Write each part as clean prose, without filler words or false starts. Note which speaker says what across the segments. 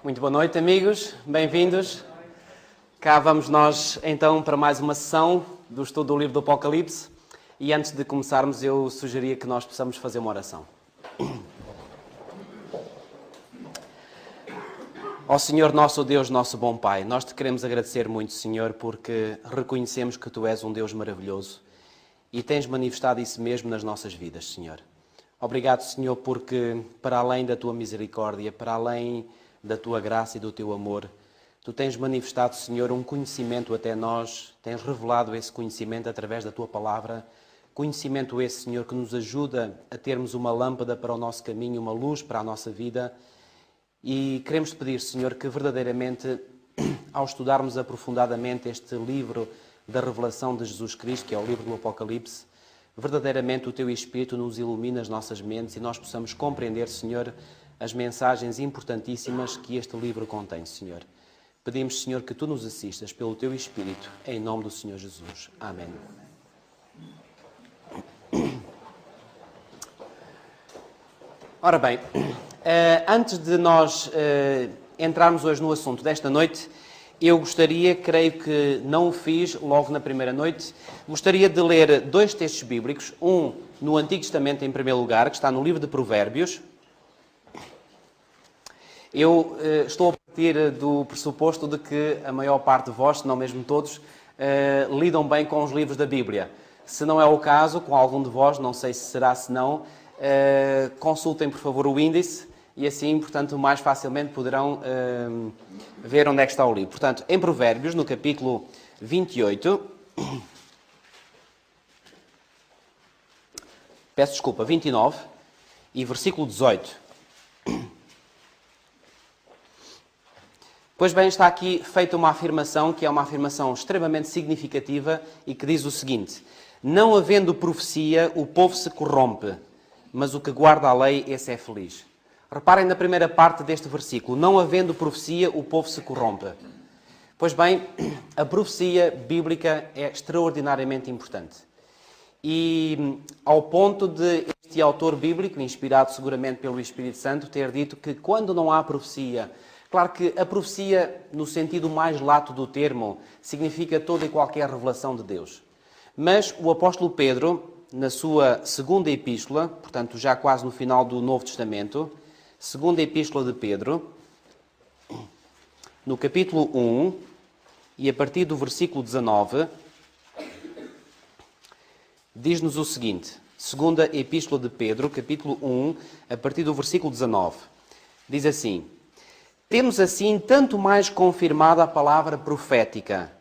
Speaker 1: Muito boa noite, amigos. Bem-vindos. Cá vamos nós, então, para mais uma sessão do estudo do livro do Apocalipse. E antes de começarmos, eu sugeria que nós possamos fazer uma oração. Ó Senhor, nosso Deus, nosso bom Pai, nós te queremos agradecer muito, Senhor, porque reconhecemos que Tu és um Deus maravilhoso e tens manifestado isso mesmo nas nossas vidas, Senhor. Obrigado, Senhor, porque para além da Tua misericórdia, para além da Tua graça e do Teu amor, Tu tens manifestado, Senhor, um conhecimento até nós, tens revelado esse conhecimento através da Tua palavra, conhecimento esse, Senhor, que nos ajuda a termos uma lâmpada para o nosso caminho, uma luz para a nossa vida. E queremos te pedir, Senhor, que verdadeiramente, ao estudarmos aprofundadamente este livro da revelação de Jesus Cristo, que é o livro do Apocalipse, verdadeiramente o Teu Espírito nos ilumina as nossas mentes e nós possamos compreender, Senhor, as mensagens importantíssimas que este livro contém, Senhor. Pedimos, Senhor, que Tu nos assistas pelo Teu Espírito, em nome do Senhor Jesus. Amém. Ora bem, antes de nós entrarmos hoje no assunto desta noite, eu gostaria, creio que não o fiz logo na primeira noite, gostaria de ler dois textos bíblicos, um no Antigo Testamento em primeiro lugar, que está no livro de Provérbios. Eu estou a partir do pressuposto de que a maior parte de vós, se não mesmo todos, lidam bem com os livros da Bíblia. Se não é o caso, com algum de vós, não sei se será, se não, consultem por favor o índice e assim, portanto, mais facilmente poderão ver onde é que está o livro. Portanto, em Provérbios, no capítulo 28, 29 e versículo 18. Pois bem, está aqui feita uma afirmação que é uma afirmação extremamente significativa e que diz o seguinte: não havendo profecia, o povo se corrompe, mas o que guarda a lei, esse é feliz. Reparem na primeira parte deste versículo: não havendo profecia, o povo se corrompe. Pois bem, a profecia bíblica é extraordinariamente importante. E ao ponto de este autor bíblico, inspirado seguramente pelo Espírito Santo, ter dito que quando não há profecia, claro que a profecia, no sentido mais lato do termo, significa toda e qualquer revelação de Deus. Mas o apóstolo Pedro, na sua segunda epístola, portanto já quase no final do Novo Testamento, segunda epístola de Pedro, no capítulo 1, e a partir do versículo 19, diz-nos o seguinte, segunda epístola de Pedro, capítulo 1, a partir do versículo 19, diz assim: temos assim tanto mais confirmada a palavra profética,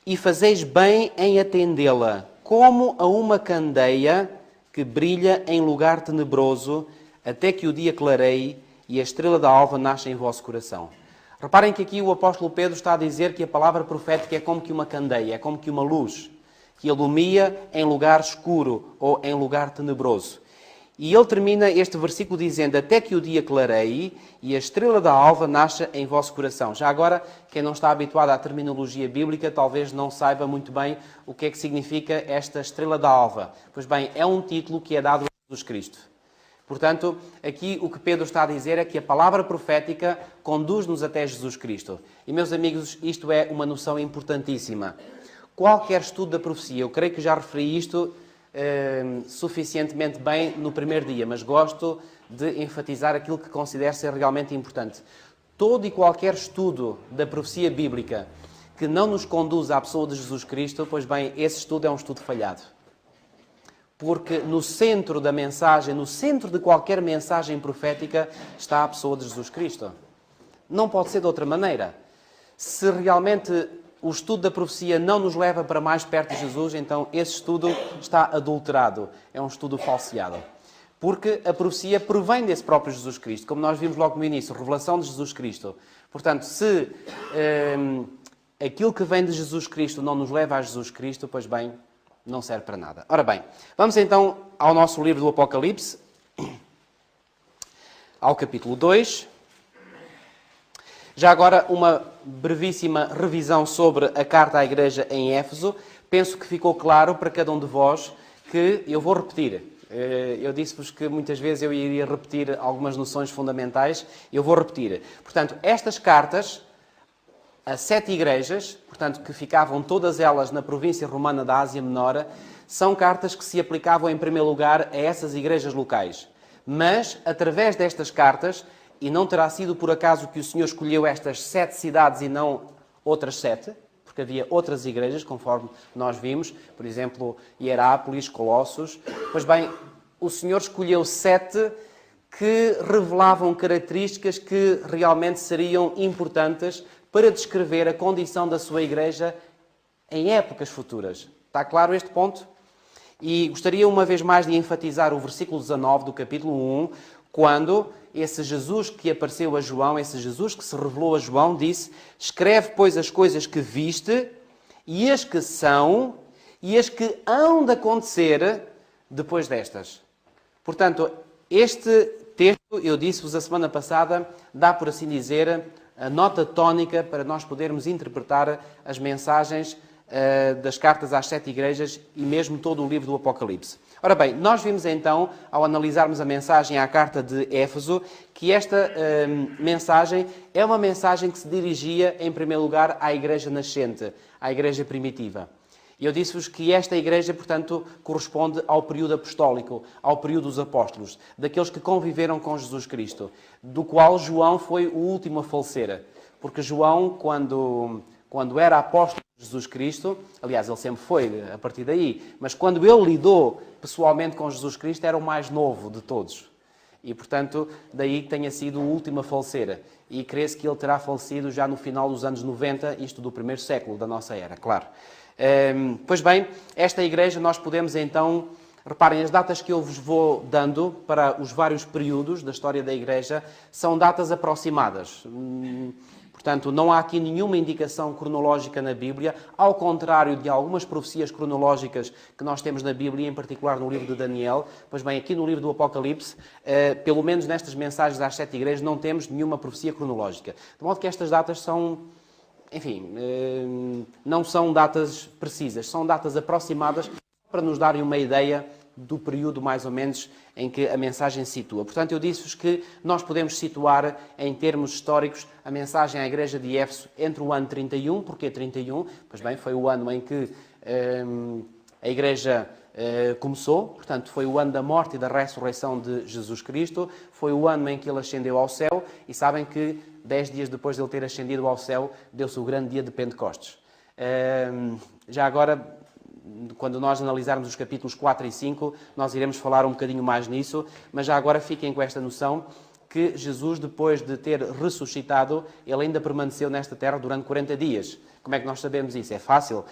Speaker 1: e fazeis bem em atendê-la, como a uma candeia que brilha em lugar tenebroso, até que o dia clareie e a estrela da alva nasce em vosso coração. Reparem que aqui o apóstolo Pedro está a dizer que a palavra profética é como que uma candeia, é como que uma luz, que ilumina em lugar escuro ou em lugar tenebroso. E ele termina este versículo dizendo: até que o dia clareie e a estrela da alva nasça em vosso coração. Já agora, quem não está habituado à terminologia bíblica, talvez não saiba muito bem o que é que significa esta estrela da alva. Pois bem, é um título que é dado a Jesus Cristo. Portanto, aqui o que Pedro está a dizer é que a palavra profética conduz-nos até Jesus Cristo. E, meus amigos, isto é uma noção importantíssima. Qualquer estudo da profecia, eu creio que já referi isto suficientemente bem no primeiro dia, mas gosto de enfatizar aquilo que considero ser realmente importante. Todo e qualquer estudo da profecia bíblica que não nos conduz à pessoa de Jesus Cristo, pois bem, esse estudo é um estudo falhado. Porque no centro da mensagem, no centro de qualquer mensagem profética, está a pessoa de Jesus Cristo. Não pode ser de outra maneira. Se realmente o estudo da profecia não nos leva para mais perto de Jesus, então esse estudo está adulterado, é um estudo falseado. Porque a profecia provém desse próprio Jesus Cristo, como nós vimos logo no início, revelação de Jesus Cristo. Portanto, se aquilo que vem de Jesus Cristo não nos leva a Jesus Cristo, pois bem, não serve para nada. Ora bem, vamos então ao nosso livro do Apocalipse, ao capítulo 2. Já agora, uma brevíssima revisão sobre a carta à igreja em Éfeso. Penso que ficou claro para cada um de vós que, eu vou repetir, Eu disse-vos que muitas vezes eu iria repetir algumas noções fundamentais. Eu vou repetir. Portanto, estas cartas a 7 igrejas, portanto, que ficavam todas elas na província romana da Ásia Menor, são cartas que se aplicavam em primeiro lugar a essas igrejas locais. Mas, através destas cartas, e não terá sido por acaso que o Senhor escolheu estas 7 cidades e não outras 7, porque havia outras igrejas, conforme nós vimos, por exemplo, Hierápolis, Colossos. Pois bem, o Senhor escolheu 7 que revelavam características que realmente seriam importantes para descrever a condição da sua igreja em épocas futuras. Está claro este ponto? E gostaria uma vez mais de enfatizar o versículo 19 do capítulo 1, quando esse Jesus que apareceu a João, esse Jesus que se revelou a João, disse: escreve, pois, as coisas que viste, e as que são, e as que hão de acontecer depois destas. Portanto, este texto, eu disse-vos a semana passada, dá, por assim dizer, a nota tónica para nós podermos interpretar as mensagens das cartas às 7 igrejas e mesmo todo o livro do Apocalipse. Ora bem, nós vimos então, ao analisarmos a mensagem à carta de Éfeso, que esta mensagem é uma mensagem que se dirigia, em primeiro lugar, à igreja nascente, à igreja primitiva. E eu disse-vos que esta igreja, portanto, corresponde ao período apostólico, ao período dos apóstolos, daqueles que conviveram com Jesus Cristo, do qual João foi o último a falecer. Porque João, quando era apóstolo de Jesus Cristo, aliás, ele sempre foi a partir daí, mas quando ele lidou pessoalmente com Jesus Cristo, era o mais novo de todos. E, portanto, daí que tenha sido o último a falecer. E crê-se que ele terá falecido já no final dos anos 90, isto do primeiro século da nossa era, claro. Pois bem, esta igreja nós podemos então, reparem, as datas que eu vos vou dando para os vários períodos da história da igreja são datas aproximadas. Portanto, não há aqui nenhuma indicação cronológica na Bíblia, ao contrário de algumas profecias cronológicas que nós temos na Bíblia, em particular no livro de Daniel. Pois bem, aqui no livro do Apocalipse, pelo menos nestas mensagens às 7 igrejas, não temos nenhuma profecia cronológica. De modo que estas datas são, enfim, não são datas precisas, são datas aproximadas para nos darem uma ideia do período, mais ou menos, em que a mensagem se situa. Portanto, eu disse-vos que nós podemos situar, em termos históricos, a mensagem à igreja de Éfeso entre o ano 31, porque 31, pois bem, foi o ano em que a igreja começou, portanto, foi o ano da morte e da ressurreição de Jesus Cristo, foi o ano em que ele ascendeu ao céu, e sabem que 10 dias depois de ele ter ascendido ao céu, deu-se o grande dia de Pentecostes. Já agora, quando nós analisarmos os capítulos 4 e 5, nós iremos falar um bocadinho mais nisso, mas já agora fiquem com esta noção que Jesus, depois de ter ressuscitado, ele ainda permaneceu nesta terra durante 40 dias. Como é que nós sabemos isso? É fácil.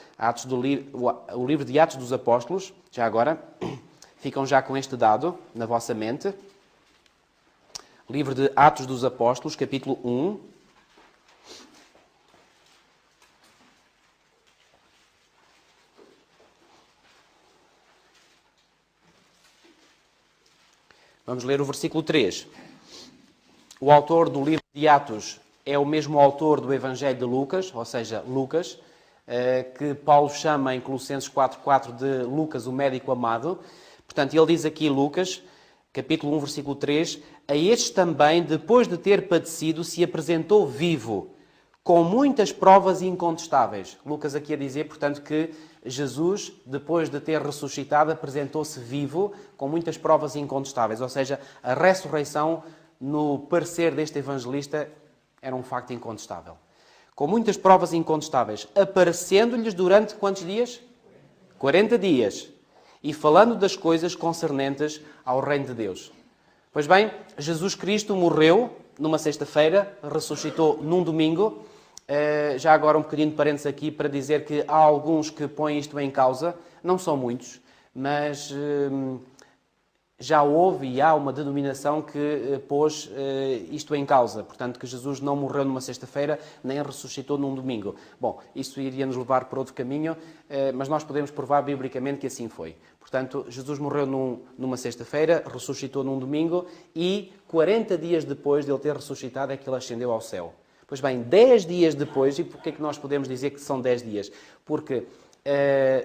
Speaker 1: O livro de Atos dos Apóstolos, já agora, ficam já com este dado na vossa mente. Livro de Atos dos Apóstolos, capítulo 1. Vamos ler o versículo 3. O autor do livro de Atos é o mesmo autor do Evangelho de Lucas, ou seja, Lucas, que Paulo chama em Colossenses 4.4 de Lucas, o médico amado. Portanto, ele diz aqui, Lucas, capítulo 1, versículo 3, a estes também, depois de ter padecido, se apresentou vivo, com muitas provas incontestáveis. Lucas aqui a dizer, portanto, que Jesus, depois de ter ressuscitado, apresentou-se vivo, com muitas provas incontestáveis. Ou seja, a ressurreição, no parecer deste evangelista, era um facto incontestável. Com muitas provas incontestáveis, aparecendo-lhes durante quantos dias? 40 dias. E falando das coisas concernentes ao reino de Deus. Pois bem, Jesus Cristo morreu numa sexta-feira, ressuscitou num domingo. Já agora um bocadinho de parênteses aqui para dizer que há alguns que põem isto em causa, não são muitos, mas já houve e há uma denominação que pôs isto em causa. Portanto, que Jesus não morreu numa sexta-feira, nem ressuscitou num domingo. Bom, isso iria nos levar por outro caminho, mas nós podemos provar biblicamente que assim foi. Portanto, Jesus morreu numa sexta-feira, ressuscitou num domingo e 40 dias depois de ele ter ressuscitado é que ele ascendeu ao céu. Pois bem, 10 dias depois, e porquê é que nós podemos dizer que são 10 dias? Porque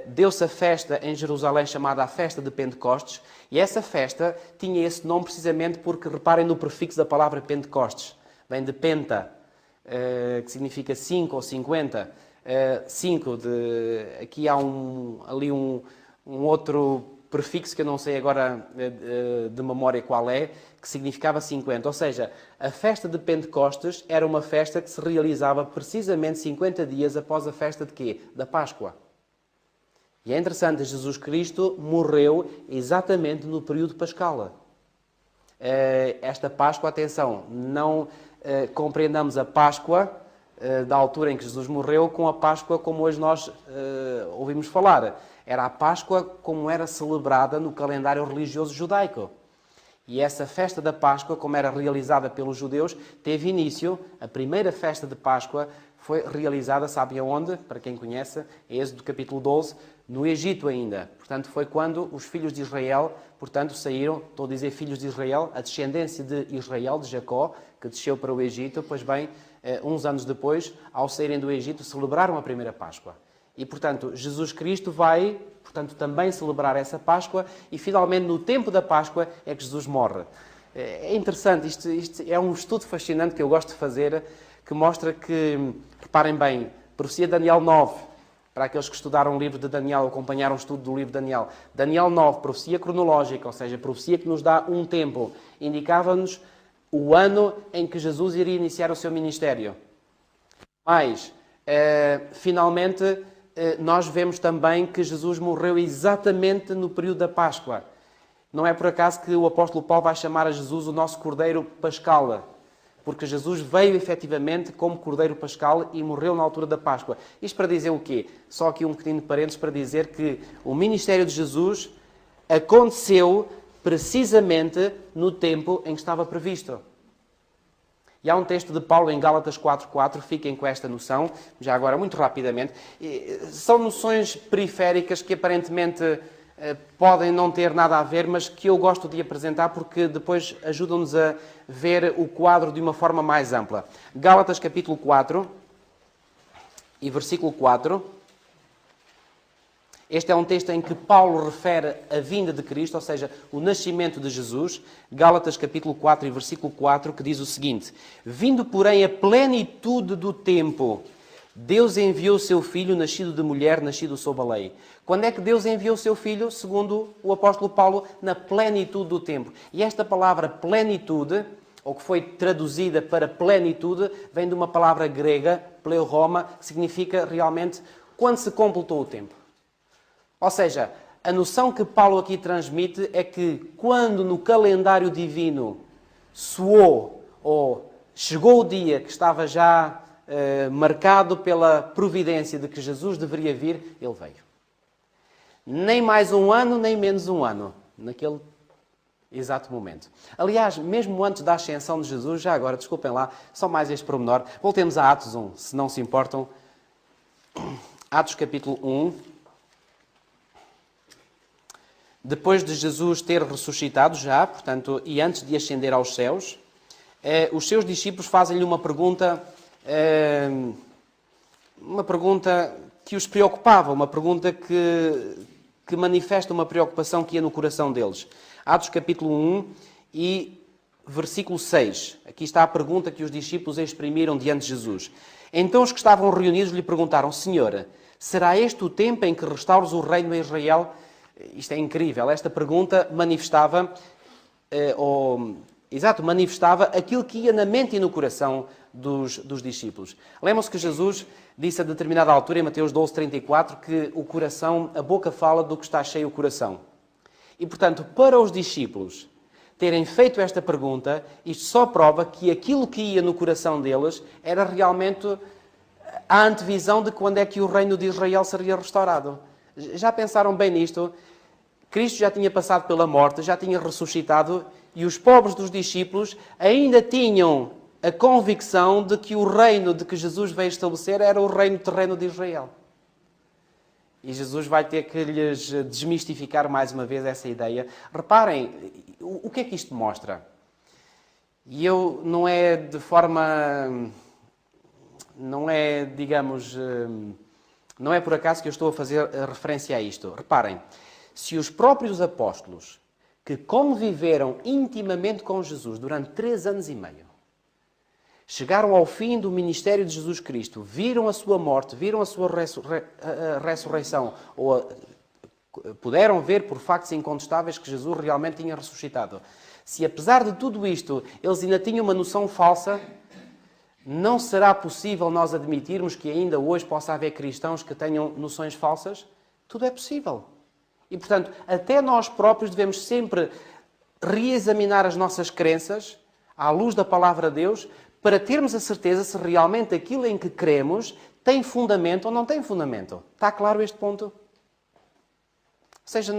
Speaker 1: deu-se a festa em Jerusalém chamada a Festa de Pentecostes, e essa festa tinha esse nome precisamente porque, reparem no prefixo da palavra Pentecostes, vem de penta, que significa 5 ou 50. Aqui há ali um outro prefixo que eu não sei agora de memória qual é, que significava 50. Ou seja, a festa de Pentecostes era uma festa que se realizava precisamente 50 dias após a festa de quê? Da Páscoa. E é interessante, Jesus Cristo morreu exatamente no período pascal. Esta Páscoa, atenção, não compreendamos a Páscoa da altura em que Jesus morreu com a Páscoa como hoje nós ouvimos falar. Era a Páscoa como era celebrada no calendário religioso judaico. E essa festa da Páscoa, como era realizada pelos judeus, teve início, a primeira festa de Páscoa foi realizada, sabem aonde? Para quem conhece, Êxodo capítulo 12, no Egito ainda. Portanto, foi quando os filhos de Israel, portanto, saíram, estou a dizer filhos de Israel, a descendência de Israel, de Jacó, que desceu para o Egito, pois bem, uns anos depois, ao saírem do Egito, celebraram a primeira Páscoa. E, portanto, Jesus Cristo vai, portanto, também celebrar essa Páscoa e, finalmente, no tempo da Páscoa é que Jesus morre. É interessante, isto é um estudo fascinante que eu gosto de fazer, que mostra que, reparem bem, profecia de Daniel 9, para aqueles que estudaram o livro de Daniel, acompanharam o estudo do livro de Daniel. Daniel 9, profecia cronológica, ou seja, profecia que nos dá um tempo, indicava-nos o ano em que Jesus iria iniciar o seu ministério. Mas, finalmente, nós vemos também que Jesus morreu exatamente no período da Páscoa. Não é por acaso que o apóstolo Paulo vai chamar a Jesus o nosso Cordeiro Pascal, porque Jesus veio efetivamente como Cordeiro Pascal e morreu na altura da Páscoa. Isto para dizer o quê? Só aqui um pequeno parênteses para dizer que o ministério de Jesus aconteceu precisamente no tempo em que estava previsto. E há um texto de Paulo em Gálatas 4.4, fiquem com esta noção, já agora muito rapidamente. São noções periféricas que aparentemente podem não ter nada a ver, mas que eu gosto de apresentar porque depois ajudam-nos a ver o quadro de uma forma mais ampla. Gálatas capítulo 4 e versículo 4. Este é um texto em que Paulo refere a vinda de Cristo, ou seja, o nascimento de Jesus. Gálatas capítulo 4 e versículo 4, que diz o seguinte: vindo, porém, a plenitude do tempo, Deus enviou o seu Filho, nascido de mulher, nascido sob a lei. Quando é que Deus enviou o seu Filho? Segundo o apóstolo Paulo, na plenitude do tempo. E esta palavra plenitude, ou que foi traduzida para plenitude, vem de uma palavra grega, pleuroma, que significa realmente quando se completou o tempo. Ou seja, a noção que Paulo aqui transmite é que quando no calendário divino soou ou chegou o dia que estava já marcado pela providência de que Jesus deveria vir, ele veio. Nem mais um ano, nem menos um ano, naquele exato momento. Aliás, mesmo antes da ascensão de Jesus, já agora, desculpem lá, só mais este pormenor, voltemos a Atos 1, se não se importam. Atos capítulo 1. Depois de Jesus ter ressuscitado já, portanto, e antes de ascender aos céus, os seus discípulos fazem-lhe uma pergunta que os preocupava, uma pergunta que manifesta uma preocupação que ia no coração deles. Atos capítulo 1 e versículo 6. Aqui está a pergunta que os discípulos exprimiram diante de Jesus. Então os que estavam reunidos lhe perguntaram: Senhor, será este o tempo em que restauras o reino a Israel? Isto é incrível. Esta pergunta manifestava aquilo que ia na mente e no coração dos discípulos. Lembram-se que Jesus disse a determinada altura, em Mateus 12:34, que o coração, a boca fala do que está cheio o coração. E, portanto, para os discípulos terem feito esta pergunta, isto só prova que aquilo que ia no coração deles era realmente a antevisão de quando é que o reino de Israel seria restaurado. Já pensaram bem nisto? Cristo já tinha passado pela morte, já tinha ressuscitado e os pobres dos discípulos ainda tinham a convicção de que o reino de que Jesus veio estabelecer era o reino terreno de Israel. E Jesus vai ter que lhes desmistificar mais uma vez essa ideia. Reparem, o que é que isto mostra? E eu não é, digamos, Não é por acaso que eu estou a fazer referência a isto. Reparem, se os próprios apóstolos, que conviveram intimamente com Jesus durante 3 anos e meio, chegaram ao fim do ministério de Jesus Cristo, viram a sua morte, viram a sua ressurreição, ou puderam ver por factos incontestáveis que Jesus realmente tinha ressuscitado. Se apesar de tudo isto, eles ainda tinham uma noção falsa, não será possível nós admitirmos que ainda hoje possa haver cristãos que tenham noções falsas? Tudo é possível. E, portanto, até nós próprios devemos sempre reexaminar as nossas crenças à luz da palavra de Deus para termos a certeza se realmente aquilo em que cremos tem fundamento ou não tem fundamento. Está claro este ponto? Ou seja,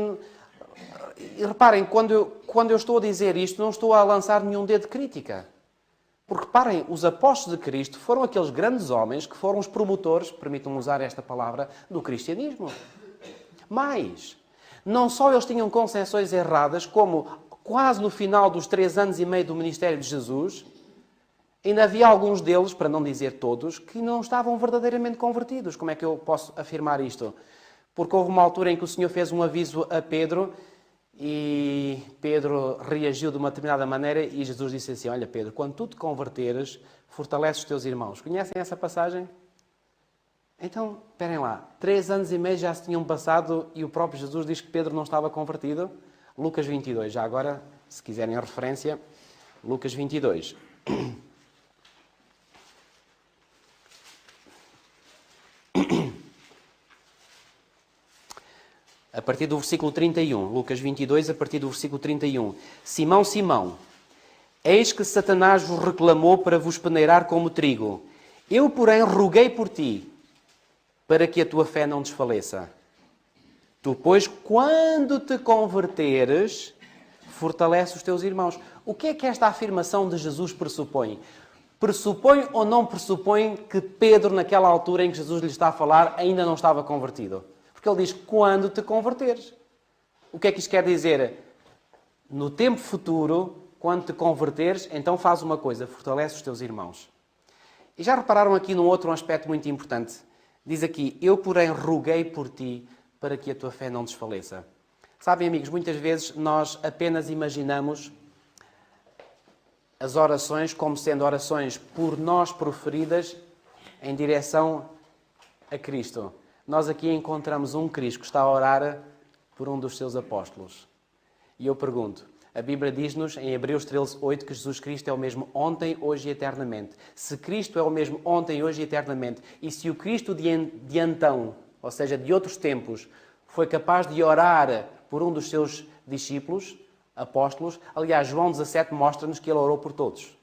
Speaker 1: reparem, quando eu estou a dizer isto, não estou a lançar nenhum dedo de crítica. Porque, reparem, os apóstolos de Cristo foram aqueles grandes homens que foram os promotores, permitam-me usar esta palavra, do cristianismo. Mas, não só eles tinham concepções erradas, como quase no final dos 3 anos e meio do ministério de Jesus, ainda havia alguns deles, para não dizer todos, que não estavam verdadeiramente convertidos. Como é que eu posso afirmar isto? Porque houve uma altura em que o Senhor fez um aviso a Pedro e Pedro reagiu de uma determinada maneira e Jesus disse assim: olha Pedro, quando tu te converteres, fortalece os teus irmãos. Conhecem essa passagem? Então, esperem lá, 3 anos e meio já se tinham passado e o próprio Jesus diz que Pedro não estava convertido? Lucas 22, já agora, se quiserem a referência, Lucas 22. A partir do versículo 31, Lucas 22, a partir do versículo 31. Simão, Simão, eis que Satanás vos reclamou para vos peneirar como trigo. Eu, porém, roguei por ti, para que a tua fé não desfaleça. Tu, pois, quando te converteres, fortalece os teus irmãos. O que é que esta afirmação de Jesus pressupõe? Pressupõe ou não pressupõe que Pedro, naquela altura em que Jesus lhe está a falar, ainda não estava convertido? Porque ele diz, quando te converteres. O que é que isto quer dizer? No tempo futuro, quando te converteres, então faz uma coisa, fortalece os teus irmãos. E já repararam aqui num outro aspecto muito importante? Diz aqui, eu porém roguei por ti para que a tua fé não desfaleça. Sabem, amigos, muitas vezes nós apenas imaginamos as orações como sendo orações por nós proferidas em direção a Cristo. Nós aqui encontramos um Cristo que está a orar por um dos seus apóstolos. E eu pergunto, a Bíblia diz-nos em Hebreus 13:8 que Jesus Cristo é o mesmo ontem, hoje e eternamente. Se Cristo é o mesmo ontem, hoje e eternamente, e se o Cristo de então, ou seja, de outros tempos, foi capaz de orar por um dos seus discípulos, apóstolos, aliás, João 17 mostra-nos que ele orou por todos.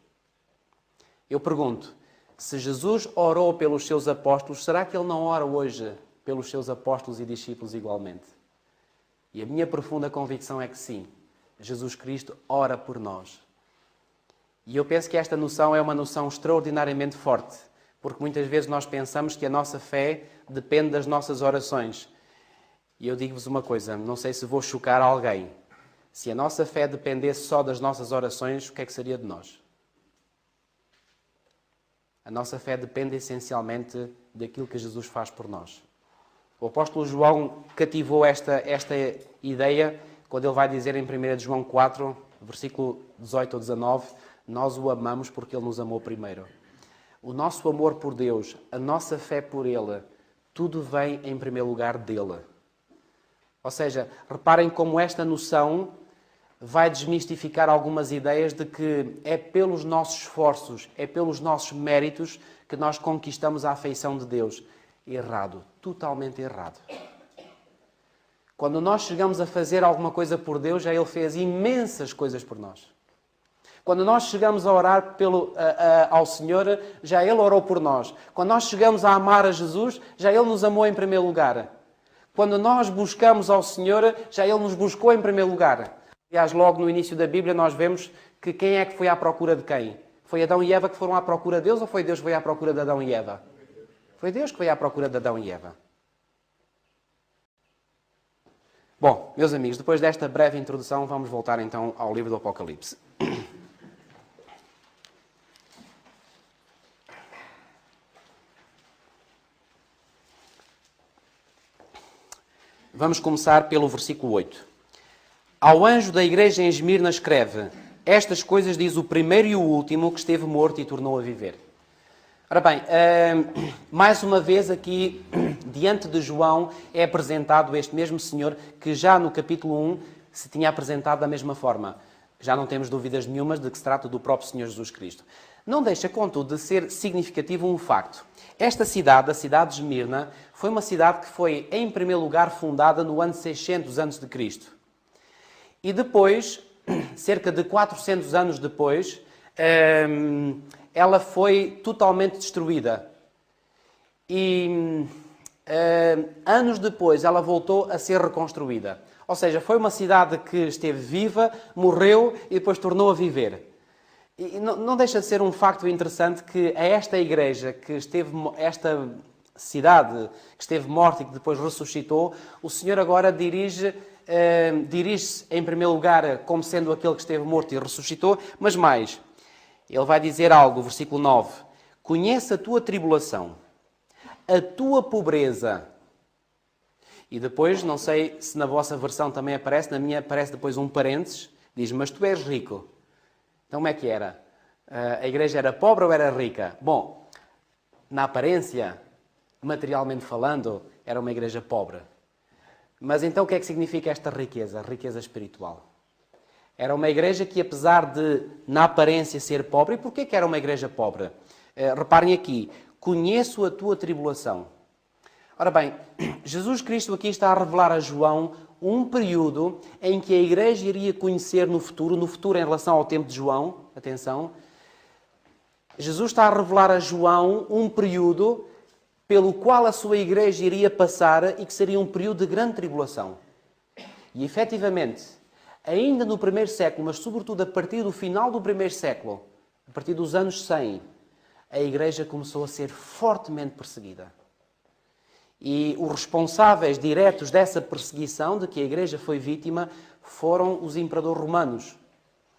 Speaker 1: Eu pergunto, se Jesus orou pelos seus apóstolos, será que ele não ora hoje pelos seus apóstolos e discípulos igualmente? E a minha profunda convicção é que sim, Jesus Cristo ora por nós. E eu penso que esta noção é uma noção extraordinariamente forte, porque muitas vezes nós pensamos que a nossa fé depende das nossas orações. E eu digo-vos uma coisa, não sei se vou chocar alguém. Se a nossa fé dependesse só das nossas orações, o que é que seria de nós? A nossa fé depende essencialmente daquilo que Jesus faz por nós. O apóstolo João cativou esta ideia quando ele vai dizer em 1 João 4, versículo 18 ou 19, nós o amamos porque ele nos amou primeiro. O nosso amor por Deus, a nossa fé por Ele, tudo vem em primeiro lugar dele. Ou seja, reparem como esta noção vai desmistificar algumas ideias de que é pelos nossos esforços, é pelos nossos méritos que nós conquistamos a afeição de Deus. Errado, totalmente errado. Quando nós chegamos a fazer alguma coisa por Deus, já Ele fez imensas coisas por nós. Quando nós chegamos a orar ao Senhor, já Ele orou por nós. Quando nós chegamos a amar a Jesus, já Ele nos amou em primeiro lugar. Quando nós buscamos ao Senhor, já Ele nos buscou em primeiro lugar. Aliás, logo no início da Bíblia nós vemos que quem é que foi à procura de quem? Foi Adão e Eva que foram à procura de Deus ou foi Deus que foi à procura de Adão e Eva? Foi Deus que foi à procura de Adão e Eva. Bom, meus amigos, depois desta breve introdução, vamos voltar então ao livro do Apocalipse. Vamos começar pelo versículo 8. Ao anjo da igreja em Esmirna escreve: estas coisas diz o primeiro e o último que esteve morto e tornou a viver. Ora bem, mais uma vez aqui, diante de João, é apresentado este mesmo Senhor que já no capítulo 1 se tinha apresentado da mesma forma. Já não temos dúvidas nenhumas de que se trata do próprio Senhor Jesus Cristo. Não deixa, contudo, de ser significativo um facto. Esta cidade, a cidade de Esmirna, foi uma cidade que foi, em primeiro lugar, fundada no ano 600 a.C. E depois, cerca de 400 anos depois, ela foi totalmente destruída. E anos depois ela voltou a ser reconstruída. Ou seja, foi uma cidade que esteve viva, morreu e depois tornou a viver. E não deixa de ser um facto interessante que a esta igreja, esta cidade que esteve morta e que depois ressuscitou, o Senhor agora dirige-se em primeiro lugar como sendo aquele que esteve morto e ressuscitou, mas mais, ele vai dizer algo, versículo 9: conhece a tua tribulação, a tua pobreza. E depois, não sei se na vossa versão também aparece, na minha aparece depois um parênteses, diz: mas tu és rico. Então como é que era? A igreja era pobre ou era rica? Bom, na aparência, materialmente falando, era uma igreja pobre. Mas então o que é que significa esta riqueza? A riqueza espiritual. Era uma igreja que, apesar de, na aparência, ser pobre, e porquê que era uma igreja pobre? Reparem aqui: conheço a tua tribulação. Ora bem, Jesus Cristo aqui está a revelar a João um período em que a igreja iria conhecer no futuro em relação ao tempo de João, atenção, Jesus está a revelar a João um período pelo qual a sua igreja iria passar e que seria um período de grande tribulação. E, efetivamente, ainda no primeiro século, mas sobretudo a partir do final do primeiro século, a partir dos anos 100, a igreja começou a ser fortemente perseguida. E os responsáveis diretos dessa perseguição, de que a igreja foi vítima, foram os imperadores romanos.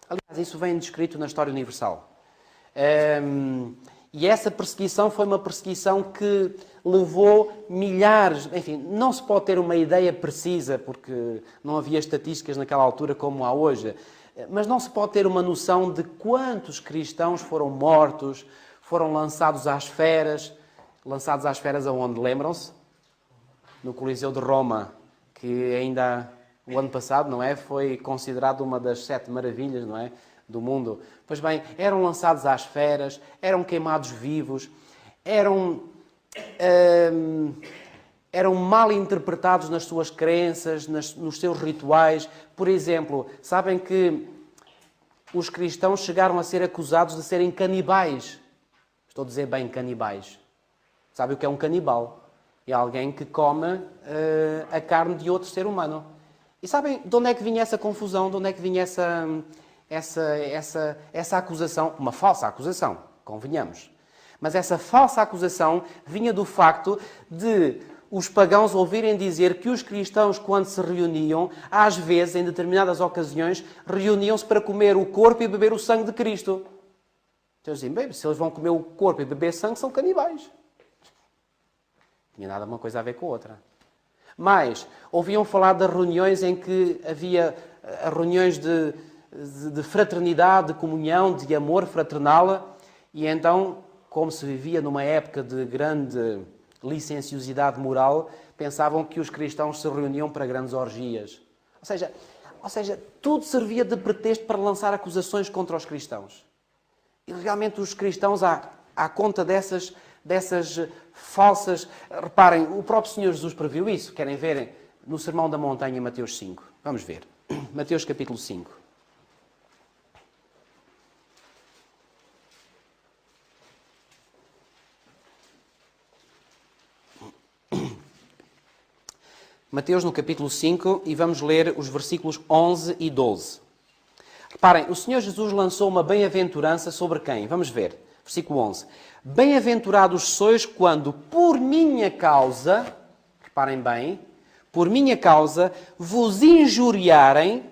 Speaker 1: Aliás, isso vem descrito na história universal. E essa perseguição foi uma perseguição que levou milhares... Enfim, não se pode ter uma ideia precisa, porque não havia estatísticas naquela altura como há hoje, mas não se pode ter uma noção de quantos cristãos foram mortos, foram lançados às feras. Lançados às feras aonde? Lembram-se? No Coliseu de Roma, que ainda o ano passado, não é, foi considerado uma das 7 maravilhas, não é, do mundo. Pois bem, eram lançados às feras, eram queimados vivos, eram mal interpretados nas suas crenças, nos seus rituais. Por exemplo, sabem que os cristãos chegaram a ser acusados de serem canibais. Estou a dizer bem canibais. Sabe o que é um canibal? É alguém que come a carne de outro ser humano. E sabem de onde é que vinha essa confusão? De onde é que vinha essa acusação? Uma falsa acusação, convenhamos. Mas essa falsa acusação vinha do facto de os pagãos ouvirem dizer que os cristãos, quando se reuniam, às vezes, em determinadas ocasiões, reuniam-se para comer o corpo e beber o sangue de Cristo. Então, assim, bem, se eles vão comer o corpo e beber sangue, são canibais. Não tinha nada uma coisa a ver com a outra. Mas ouviam falar das reuniões em que havia reuniões de fraternidade, de comunhão, de amor fraternal, e então, como se vivia numa época de grande licenciosidade moral, pensavam que os cristãos se reuniam para grandes orgias. Ou seja, tudo servia de pretexto para lançar acusações contra os cristãos. E realmente os cristãos, à conta dessas falsas... Reparem, o próprio Senhor Jesus previu isso. Querem ver no Sermão da Montanha, em Mateus 5? Vamos ver. Mateus capítulo 5. Mateus no capítulo 5 e vamos ler os versículos 11 e 12. Reparem, o Senhor Jesus lançou uma bem-aventurança sobre quem? Vamos ver. Versículo 11. Bem-aventurados sois quando, por minha causa, reparem bem, por minha causa, vos injuriarem.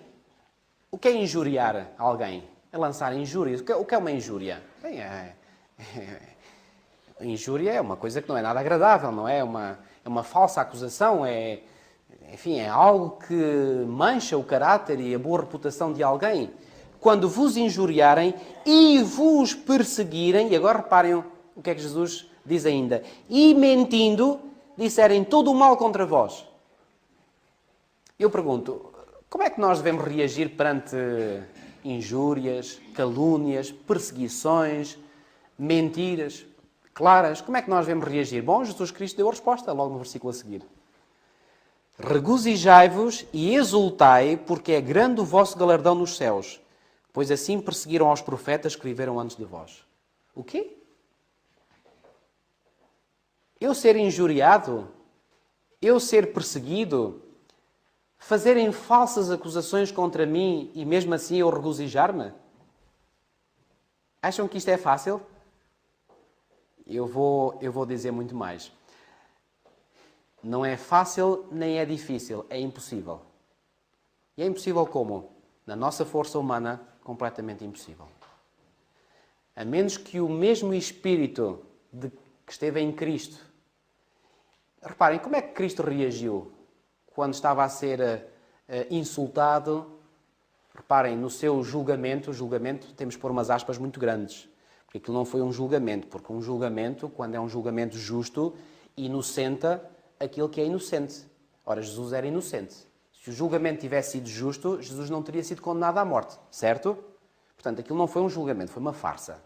Speaker 1: O que é injuriar alguém? É lançar injúrias. O que é uma injúria? Bem, injúria é uma coisa que não é nada agradável, não é? É uma falsa acusação, é enfim, é algo que mancha o caráter e a boa reputação de alguém. Quando vos injuriarem e vos perseguirem, e agora reparem o que é que Jesus diz ainda, e mentindo, disserem todo o mal contra vós. Eu pergunto, como é que nós devemos reagir perante injúrias, calúnias, perseguições, mentiras claras? Como é que nós devemos reagir? Bom, Jesus Cristo deu a resposta logo no versículo a seguir. Regozijai-vos e exultai, porque é grande o vosso galardão nos céus, pois assim perseguiram aos profetas que viveram antes de vós. O quê? Eu ser injuriado? Eu ser perseguido? Fazerem falsas acusações contra mim e mesmo assim eu regozijar-me? Acham que isto é fácil? Eu vou dizer muito mais. Não é fácil nem é difícil, é impossível. E é impossível como? Na nossa força humana, completamente impossível. A menos que o mesmo Espírito que esteve em Cristo... Reparem, como é que Cristo reagiu quando estava a ser insultado? Reparem, no seu julgamento, temos que pôr umas aspas muito grandes, porque aquilo não foi um julgamento, porque um julgamento, quando é um julgamento justo, inocenta aquele que é inocente. Ora, Jesus era inocente. Se o julgamento tivesse sido justo, Jesus não teria sido condenado à morte, certo? Portanto, aquilo não foi um julgamento, foi uma farsa.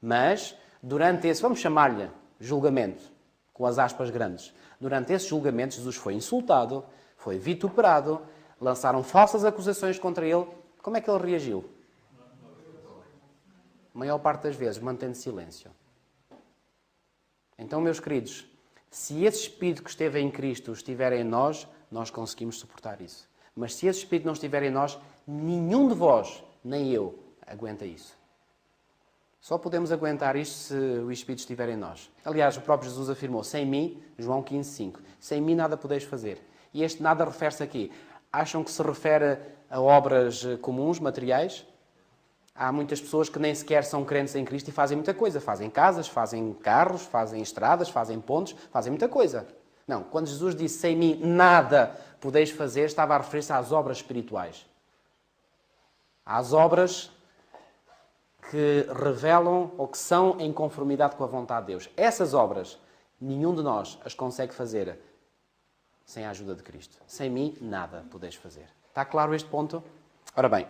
Speaker 1: Mas, durante esse, vamos chamar-lhe julgamento, com as aspas grandes, durante esse julgamento, Jesus foi insultado, foi vituperado, lançaram falsas acusações contra ele. Como é que ele reagiu? A maior parte das vezes, mantendo silêncio. Então, meus queridos, se esse Espírito que esteve em Cristo estiver em nós, nós conseguimos suportar isso. Mas se esse Espírito não estiver em nós, nenhum de vós, nem eu, aguenta isso. Só podemos aguentar isto se o Espírito estiver em nós. Aliás, o próprio Jesus afirmou, sem mim, João 15,5, sem mim nada podeis fazer. E este nada refere-se aqui. Acham que se refere a obras comuns, materiais? Há muitas pessoas que nem sequer são crentes em Cristo e fazem muita coisa. Fazem casas, fazem carros, fazem estradas, fazem pontes, fazem muita coisa. Não, quando Jesus disse, sem mim nada podeis fazer, estava a referir-se às obras espirituais. Às obras que revelam ou que são em conformidade com a vontade de Deus. Essas obras, nenhum de nós as consegue fazer sem a ajuda de Cristo. Sem mim, nada podeis fazer. Está claro este ponto? Ora bem,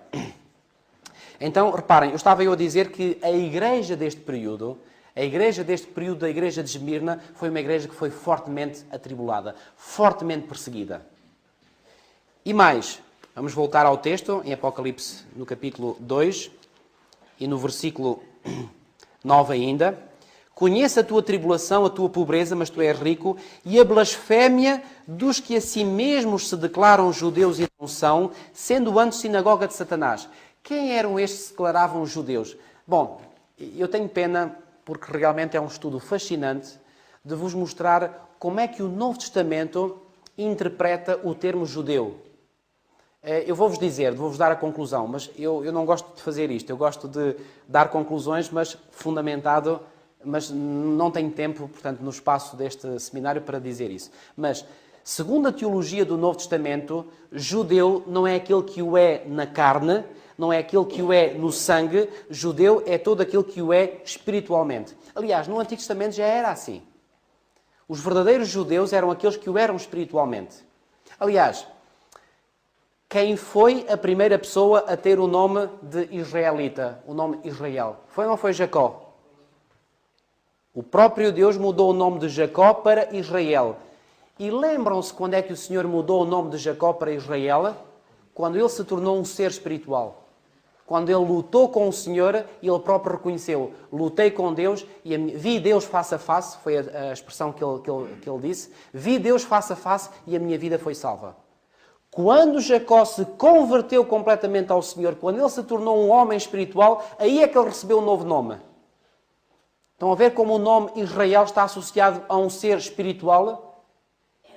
Speaker 1: então, reparem, eu estava a dizer que a igreja deste período da igreja de Esmirna, foi uma igreja que foi fortemente atribulada, fortemente perseguida. E mais, vamos voltar ao texto, em Apocalipse, no capítulo 2, e no versículo 9 ainda. Conheço a tua tribulação, a tua pobreza, mas tu és rico, e a blasfémia dos que a si mesmos se declaram judeus e não são, sendo antes sinagoga de Satanás. Quem eram estes que se declaravam judeus? Bom, eu tenho pena, porque realmente é um estudo fascinante, de vos mostrar como é que o Novo Testamento interpreta o termo judeu. Eu vou-vos dizer, vou-vos dar a conclusão, mas eu não gosto de fazer isto. Eu gosto de dar conclusões, mas fundamentado, mas não tenho tempo, portanto, no espaço deste seminário para dizer isso. Mas, segundo a teologia do Novo Testamento, judeu não é aquele que o é na carne, não é aquele que o é no sangue, judeu é todo aquele que o é espiritualmente. Aliás, no Antigo Testamento já era assim. Os verdadeiros judeus eram aqueles que o eram espiritualmente. Aliás, quem foi a primeira pessoa a ter o nome de israelita, o nome Israel? Foi ou não foi Jacó? O próprio Deus mudou o nome de Jacó para Israel. E lembram-se quando é que o Senhor mudou o nome de Jacó para Israel? Quando ele se tornou um ser espiritual. Quando ele lutou com o Senhor, ele próprio reconheceu, lutei com Deus e vi Deus face a face, foi a expressão que ele disse, vi Deus face a face e a minha vida foi salva. Quando Jacó se converteu completamente ao Senhor, quando ele se tornou um homem espiritual, aí é que ele recebeu um novo nome. Estão a ver como o nome Israel está associado a um ser espiritual?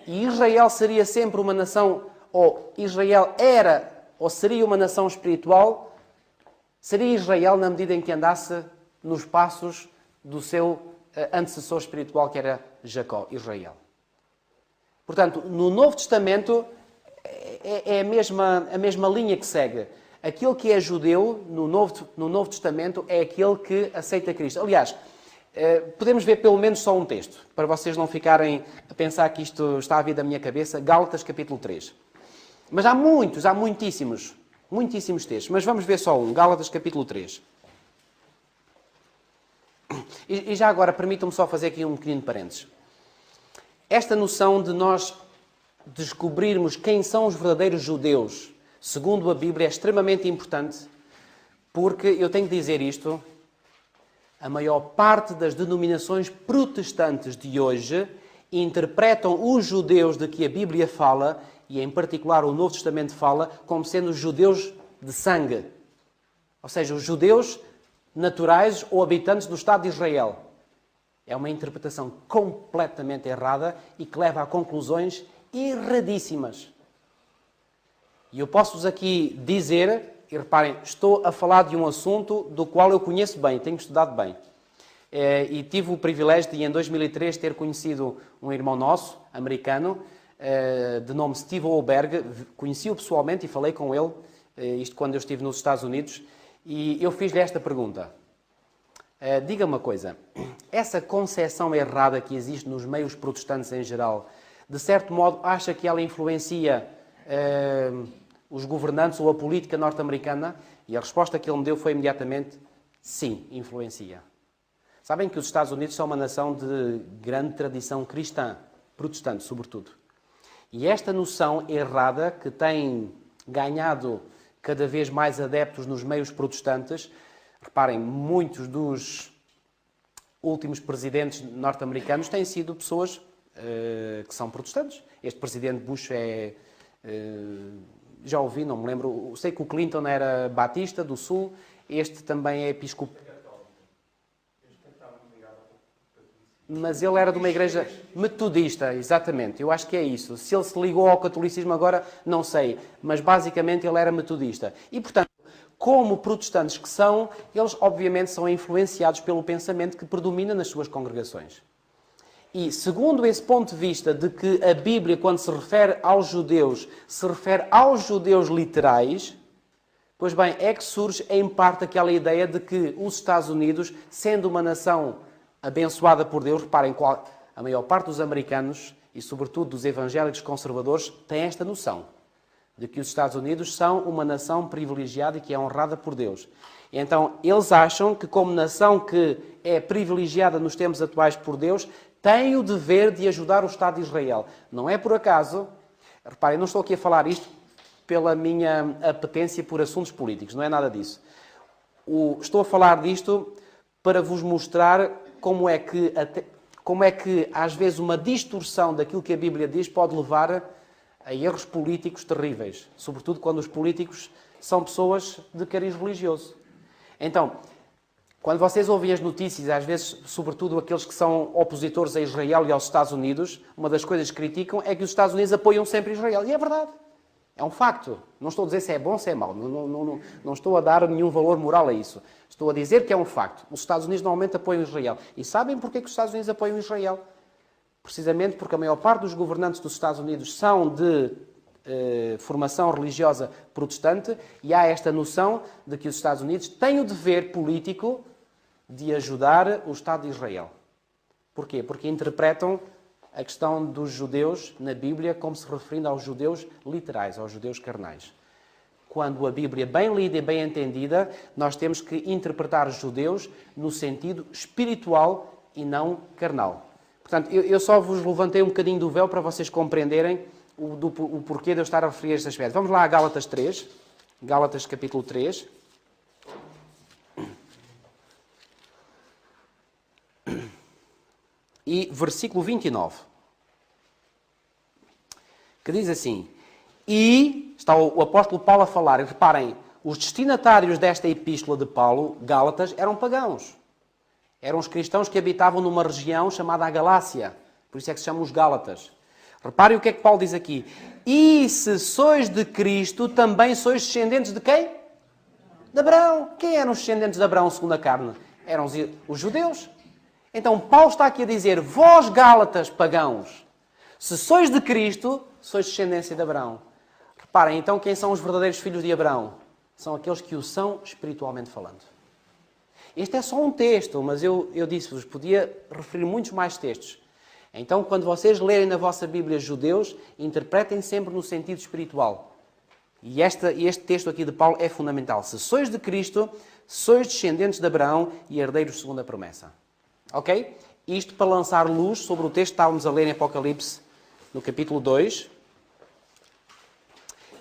Speaker 1: E Israel seria sempre uma nação, ou Israel era, ou seria uma nação espiritual, seria Israel na medida em que andasse nos passos do seu antecessor espiritual, que era Jacó, Israel. Portanto, no Novo Testamento é a mesma linha que segue. Aquele que é judeu no Novo Testamento é aquele que aceita Cristo. Aliás, podemos ver pelo menos só um texto, para vocês não ficarem a pensar que isto está a vir da minha cabeça. Gálatas capítulo 3. Mas há muitíssimos textos. Mas vamos ver só um. Gálatas capítulo 3. E já agora, permitam-me só fazer aqui um pequenino parênteses. Esta noção de nós descobrirmos quem são os verdadeiros judeus, segundo a Bíblia, é extremamente importante, porque eu tenho que dizer isto, a maior parte das denominações protestantes de hoje interpretam os judeus de que a Bíblia fala, e em particular o Novo Testamento fala, como sendo os judeus de sangue. Ou seja, os judeus naturais ou habitantes do Estado de Israel. É uma interpretação completamente errada e que leva a conclusões erradíssimas. E eu posso-vos aqui dizer, e reparem, estou a falar de um assunto do qual eu conheço bem, tenho estudado bem. E tive o privilégio de, em 2003, ter conhecido um irmão nosso, americano, de nome Steve Olberg. Conheci-o pessoalmente e falei com ele, isto quando eu estive nos Estados Unidos, e eu fiz-lhe esta pergunta. Diga uma coisa, essa concepção errada que existe nos meios protestantes em geral, de certo modo, acha que ela influencia os governantes ou a política norte-americana? E a resposta que ele me deu foi imediatamente, sim, influencia. Sabem que os Estados Unidos são uma nação de grande tradição cristã, protestante sobretudo. E esta noção errada, que tem ganhado cada vez mais adeptos nos meios protestantes, reparem, muitos dos últimos presidentes norte-americanos têm sido pessoas que são protestantes. Este presidente Bush já ouvi, não me lembro, sei que o Clinton era batista do Sul, este também é episcopal. Mas ele era de uma igreja metodista, exatamente, eu acho que é isso. Se ele se ligou ao catolicismo agora, não sei, mas basicamente ele era metodista. E, portanto, como protestantes que são, eles obviamente são influenciados pelo pensamento que predomina nas suas congregações. E, segundo esse ponto de vista de que a Bíblia, quando se refere aos judeus, se refere aos judeus literais, pois bem, é que surge em parte aquela ideia de que os Estados Unidos, sendo uma nação abençoada por Deus, reparem, a maior parte dos americanos, e sobretudo dos evangélicos conservadores, tem esta noção de que os Estados Unidos são uma nação privilegiada e que é honrada por Deus. E então, eles acham que, como nação que é privilegiada nos tempos atuais por Deus, tem o dever de ajudar o Estado de Israel. Não é por acaso, reparem, não estou aqui a falar isto pela minha apetência por assuntos políticos, não é nada disso. Estou a falar disto para vos mostrar como é que às vezes uma distorção daquilo que a Bíblia diz pode levar a erros políticos terríveis, sobretudo quando os políticos são pessoas de cariz religioso. Então, quando vocês ouvem as notícias, às vezes, sobretudo aqueles que são opositores a Israel e aos Estados Unidos, uma das coisas que criticam é que os Estados Unidos apoiam sempre Israel. E é verdade. É um facto. Não estou a dizer se é bom ou se é mau. Não estou a dar nenhum valor moral a isso. Estou a dizer que é um facto. Os Estados Unidos normalmente apoiam Israel. E sabem porquê que os Estados Unidos apoiam Israel? Precisamente porque a maior parte dos governantes dos Estados Unidos são de formação religiosa protestante, e há esta noção de que os Estados Unidos têm o dever político de ajudar o Estado de Israel. Porquê? Porque interpretam a questão dos judeus na Bíblia como se referindo aos judeus literais, aos judeus carnais. Quando a Bíblia é bem lida e bem entendida, nós temos que interpretar os judeus no sentido espiritual e não carnal. Portanto, eu só vos levantei um bocadinho do véu para vocês compreenderem o porquê de eu estar a referir a este aspecto. Vamos lá a Gálatas 3, Gálatas capítulo 3. E versículo 29, que diz assim: e, está o apóstolo Paulo a falar, e reparem, os destinatários desta epístola de Paulo, Gálatas, eram pagãos. Eram os cristãos que habitavam numa região chamada a Galácia, por isso é que se chamam os Gálatas. Reparem o que é que Paulo diz aqui: e se sois de Cristo, também sois descendentes de quem? De Abraão. Quem eram os descendentes de Abraão segundo a carne? Eram os judeus. Então, Paulo está aqui a dizer: vós, Gálatas, pagãos, Se sois de Cristo, sois descendência de Abraão. Reparem, então, quem são os verdadeiros filhos de Abraão? São aqueles que o são espiritualmente falando. Este é só um texto, mas eu disse-vos, podia referir muitos mais textos. Então, quando vocês lerem na vossa Bíblia judeus, interpretem sempre no sentido espiritual. E este texto aqui de Paulo é fundamental. Se sois de Cristo, sois descendentes de Abraão e herdeiros segundo a promessa. Ok? Isto para lançar luz sobre o texto que estávamos a ler em Apocalipse, no capítulo 2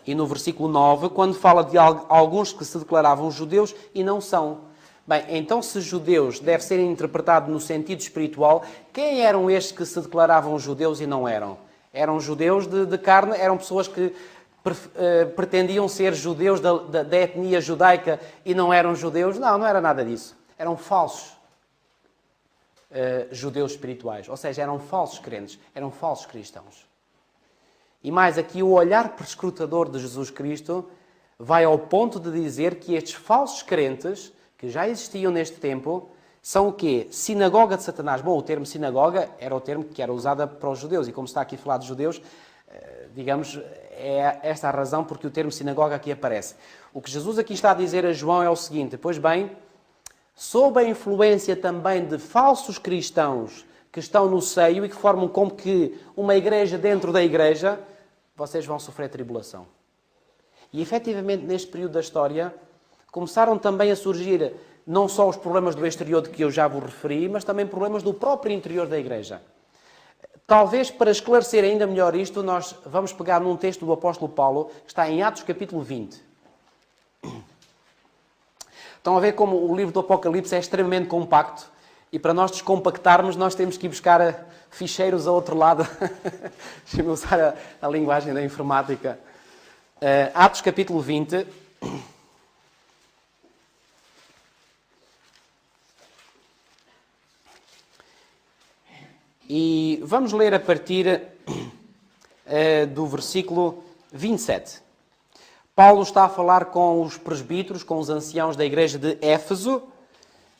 Speaker 1: e no versículo 9, quando fala de alguns que se declaravam judeus e não são. Bem, então se judeus deve ser interpretado no sentido espiritual, quem eram estes que se declaravam judeus e não eram? Eram judeus de carne? Eram pessoas que pretendiam ser judeus da etnia judaica e não eram judeus? Não, não era nada disso. Eram falsos judeus espirituais. Ou seja, eram falsos crentes, eram falsos cristãos. E mais, aqui o olhar perscrutador de Jesus Cristo vai ao ponto de dizer que estes falsos crentes, que já existiam neste tempo, são o quê? Sinagoga de Satanás. Bom, o termo sinagoga era o termo que era usado para os judeus. E como está aqui a falar de judeus, digamos, é esta a razão porque o termo sinagoga aqui aparece. O que Jesus aqui está a dizer a João é o seguinte: pois bem, sob a influência também de falsos cristãos que estão no seio e que formam como que uma igreja dentro da igreja, vocês vão sofrer tribulação. E efetivamente, neste período da história, começaram também a surgir não só os problemas do exterior de que eu já vos referi, mas também problemas do próprio interior da igreja. Talvez para esclarecer ainda melhor isto, nós vamos pegar num texto do apóstolo Paulo, que está em Atos capítulo 20. Estão a ver como o livro do Apocalipse é extremamente compacto e para nós descompactarmos nós temos que ir buscar ficheiros a outro lado. Deixa-me usar a linguagem da informática. Atos capítulo 20. E vamos ler a partir do versículo 27. Paulo está a falar com os presbíteros, com os anciãos da igreja de Éfeso.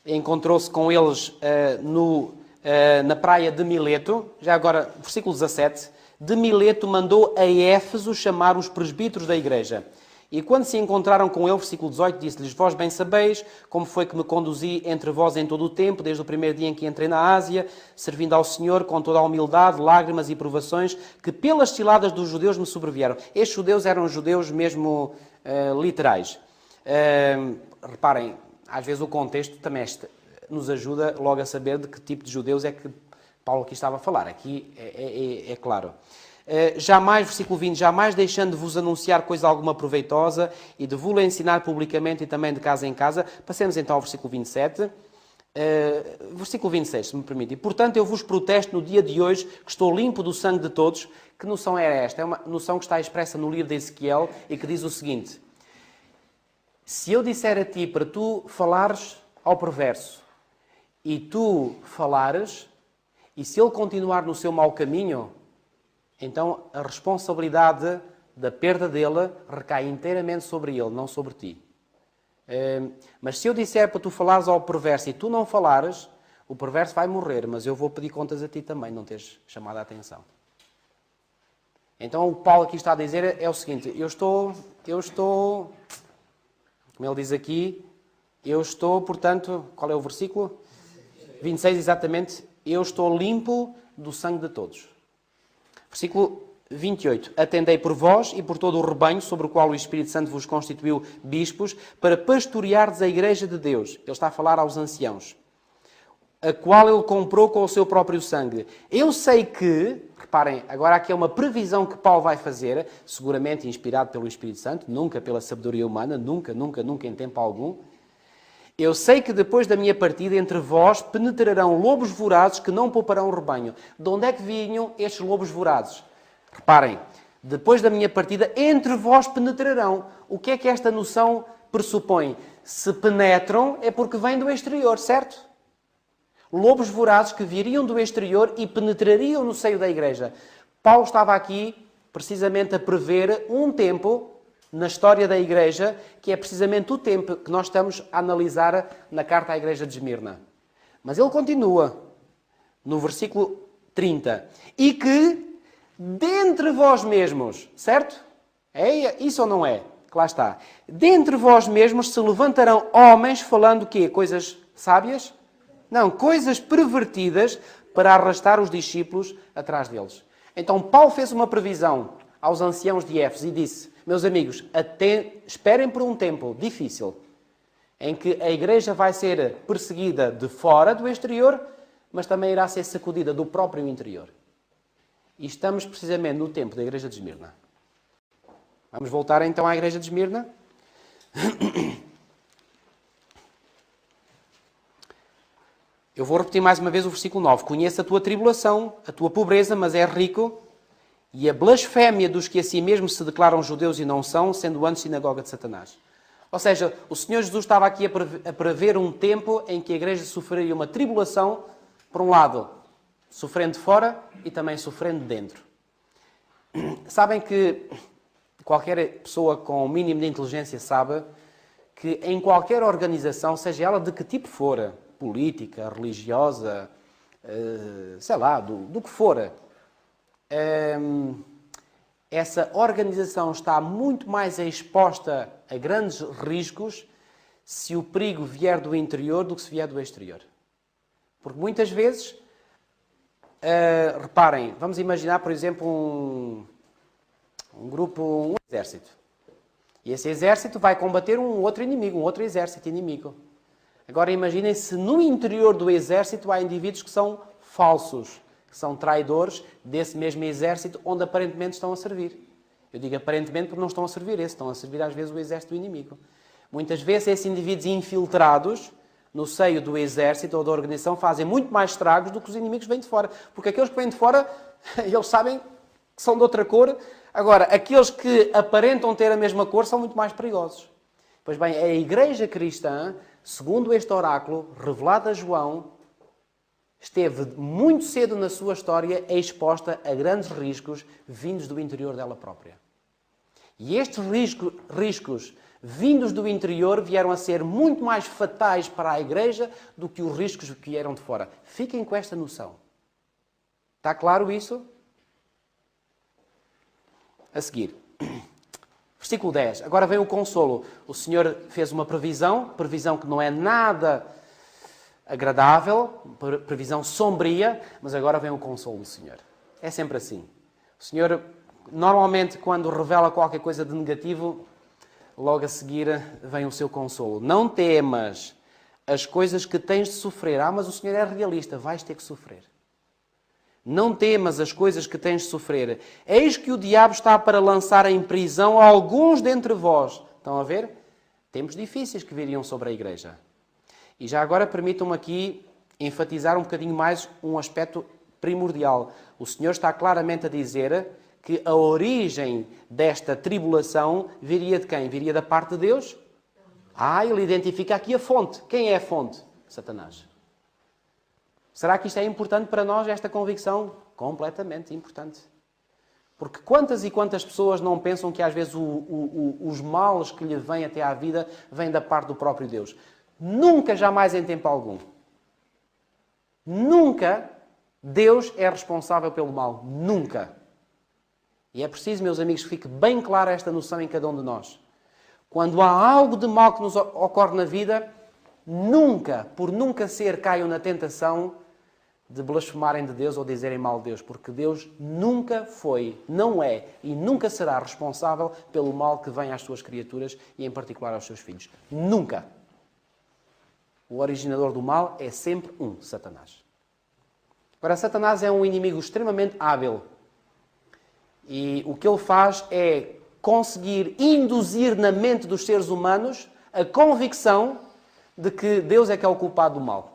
Speaker 1: Encontrou-se com eles na praia de Mileto. Já agora, versículo 17. De Mileto mandou a Éfeso chamar os presbíteros da igreja. E quando se encontraram com ele, versículo 18, disse-lhes: vós bem sabeis como foi que me conduzi entre vós em todo o tempo, desde o primeiro dia em que entrei na Ásia, servindo ao Senhor com toda a humildade, lágrimas e provações, que pelas ciladas dos judeus me sobrevieram. Estes judeus eram judeus mesmo literais. Reparem, às vezes o contexto também nos ajuda logo a saber de que tipo de judeus é que Paulo aqui estava a falar. Aqui é claro. Jamais, versículo 20, jamais deixando de vos anunciar coisa alguma proveitosa e de vos ensinar publicamente e também de casa em casa. Passemos então ao versículo 27. Versículo 26, se me permite. E, portanto, eu vos protesto no dia de hoje que estou limpo do sangue de todos. Que noção é esta? É uma noção que está expressa no livro de Ezequiel e que diz o seguinte: se eu disser a ti para tu falares ao perverso e tu falares, e se ele continuar no seu mau caminho, então a responsabilidade da perda dele recai inteiramente sobre ele, não sobre ti. Mas se eu disser para tu falares ao perverso e tu não falares, o perverso vai morrer, mas eu vou pedir contas a ti também, não teres chamado a atenção. Então o que Paulo aqui está a dizer é o seguinte: eu estou, como ele diz aqui, eu estou, portanto, qual é o versículo? 26 exatamente. Eu estou limpo do sangue de todos. Versículo 28. Atendei por vós e por todo o rebanho sobre o qual o Espírito Santo vos constituiu bispos, para pastoreardes a igreja de Deus. Ele está a falar aos anciãos. A qual ele comprou com o seu próprio sangue. Eu sei que, reparem, agora aqui é uma previsão que Paulo vai fazer, seguramente inspirado pelo Espírito Santo, nunca pela sabedoria humana, nunca em tempo algum. Eu sei que depois da minha partida entre vós penetrarão lobos vorazes que não pouparão o rebanho. De onde é que vinham estes lobos vorazes? Reparem, depois da minha partida entre vós penetrarão. O que é que esta noção pressupõe? Se penetram é porque vêm do exterior, certo? Lobos vorazes que viriam do exterior e penetrariam no seio da igreja. Paulo estava aqui precisamente a prever um tempo na história da igreja, que é precisamente o tempo que nós estamos a analisar na carta à igreja de Esmirna. Mas ele continua, no versículo 30. E que dentre vós mesmos, certo? É isso ou não é? Que lá está. Dentre vós mesmos se levantarão homens falando o quê? Coisas sábias? Não, coisas pervertidas para arrastar os discípulos atrás deles. Então Paulo fez uma previsão aos anciãos de Éfeso e disse: meus amigos, esperem por um tempo difícil, em que a igreja vai ser perseguida de fora do exterior, mas também irá ser sacudida do próprio interior. E estamos precisamente no tempo da igreja de Esmirna. Vamos voltar então à igreja de Esmirna. Eu vou repetir mais uma vez o versículo 9. Conheço a tua tribulação, a tua pobreza, mas és rico, e a blasfémia dos que a si mesmos se declaram judeus e não são, sendo antes sinagoga de Satanás. Ou seja, o Senhor Jesus estava aqui a prever um tempo em que a igreja sofreria uma tribulação, por um lado, sofrendo de fora e também sofrendo de dentro. Sabem que qualquer pessoa com o mínimo de inteligência sabe que em qualquer organização, seja ela de que tipo for, política, religiosa, sei lá, do que for, essa organização está muito mais exposta a grandes riscos se o perigo vier do interior do que se vier do exterior. Porque muitas vezes, reparem, vamos imaginar, por exemplo, um grupo, um exército. E esse exército vai combater um outro inimigo, um outro exército inimigo. Agora imaginem se no interior do exército há indivíduos que são falsos, que são traidores desse mesmo exército onde aparentemente estão a servir. Eu digo aparentemente porque não estão a servir esse, estão a servir às vezes o exército do inimigo. Muitas vezes esses indivíduos infiltrados no seio do exército ou da organização fazem muito mais estragos do que os inimigos que vêm de fora. Porque aqueles que vêm de fora, eles sabem que são de outra cor. Agora, aqueles que aparentam ter a mesma cor são muito mais perigosos. Pois bem, a igreja cristã, segundo este oráculo, revelado a João, esteve muito cedo na sua história exposta a grandes riscos vindos do interior dela própria. E estes riscos vindos do interior vieram a ser muito mais fatais para a igreja do que os riscos que vieram de fora. Fiquem com esta noção. Está claro isso? A seguir. Versículo 10. Agora vem o consolo. O Senhor fez uma previsão que não é nada agradável, previsão sombria, mas agora vem o consolo do Senhor. É sempre assim. O Senhor, normalmente, quando revela qualquer coisa de negativo, logo a seguir vem o seu consolo. Não temas as coisas que tens de sofrer. Mas o Senhor é realista, vais ter que sofrer. Não temas as coisas que tens de sofrer. Eis que o diabo está para lançar em prisão alguns dentre vós. Estão a ver? Tempos difíceis que viriam sobre a igreja. E já agora permitam-me aqui enfatizar um bocadinho mais um aspecto primordial. O Senhor está claramente a dizer que a origem desta tribulação viria de quem? Viria da parte de Deus? Ele identifica aqui a fonte. Quem é a fonte? Satanás. Será que isto é importante para nós, esta convicção? Completamente importante. Porque quantas e quantas pessoas não pensam que às vezes os males que lhe vêm até à vida vêm da parte do próprio Deus? Nunca, jamais em tempo algum. Nunca Deus é responsável pelo mal. Nunca. E é preciso, meus amigos, que fique bem clara esta noção em cada um de nós. Quando há algo de mal que nos ocorre na vida, nunca, por nunca ser, caiam na tentação de blasfemarem de Deus ou dizerem mal de Deus. Porque Deus nunca foi, não é e nunca será responsável pelo mal que vem às suas criaturas e em particular aos seus filhos. Nunca. O originador do mal é sempre Satanás. Agora, Satanás é um inimigo extremamente hábil. E o que ele faz é conseguir induzir na mente dos seres humanos a convicção de que Deus é que é o culpado do mal.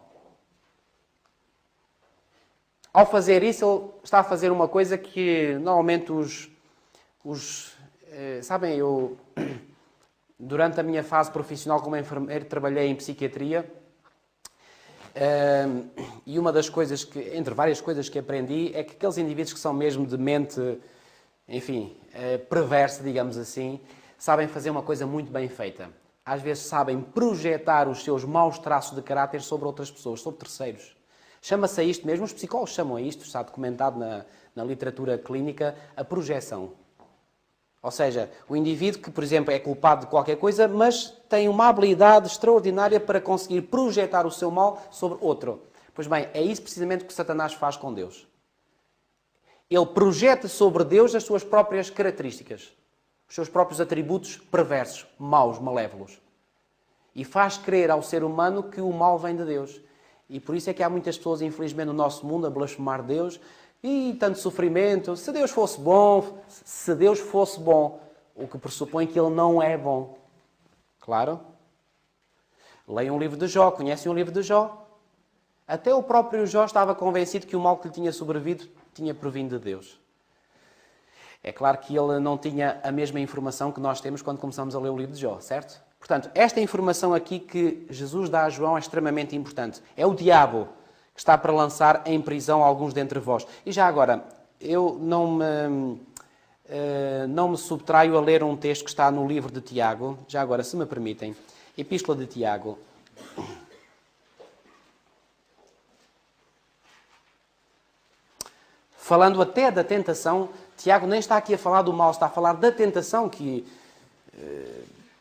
Speaker 1: Ao fazer isso, ele está a fazer uma coisa que normalmente sabem, eu durante a minha fase profissional como enfermeiro trabalhei em psiquiatria. E uma das coisas entre várias coisas que aprendi, é que aqueles indivíduos que são mesmo de mente, enfim, perversa, digamos assim, sabem fazer uma coisa muito bem feita. Às vezes sabem projetar os seus maus traços de caráter sobre outras pessoas, sobre terceiros. Chama-se a isto mesmo, os psicólogos chamam a isto, está documentado na literatura clínica, a projeção. Ou seja, o indivíduo que, por exemplo, é culpado de qualquer coisa, mas tem uma habilidade extraordinária para conseguir projetar o seu mal sobre outro. Pois bem, é isso precisamente que Satanás faz com Deus. Ele projeta sobre Deus as suas próprias características, os seus próprios atributos perversos, maus, malévolos. E faz crer ao ser humano que o mal vem de Deus. E por isso é que há muitas pessoas, infelizmente, no nosso mundo a blasfemar Deus. E tanto sofrimento. Se Deus fosse bom, o que pressupõe que Ele não é bom. Claro. Leiam um livro de Jó. Conhecem o livro de Jó? Até o próprio Jó estava convencido que o mal que lhe tinha sobrevindo tinha provindo de Deus. É claro que ele não tinha a mesma informação que nós temos quando começamos a ler o livro de Jó, certo? Portanto, esta informação aqui que Jesus dá a João é extremamente importante. É o diabo que está para lançar em prisão alguns dentre vós. E já agora, eu não me subtraio a ler um texto que está no livro de Tiago. Já agora, se me permitem. Epístola de Tiago. Falando até da tentação, Tiago nem está aqui a falar do mal, está a falar da tentação que...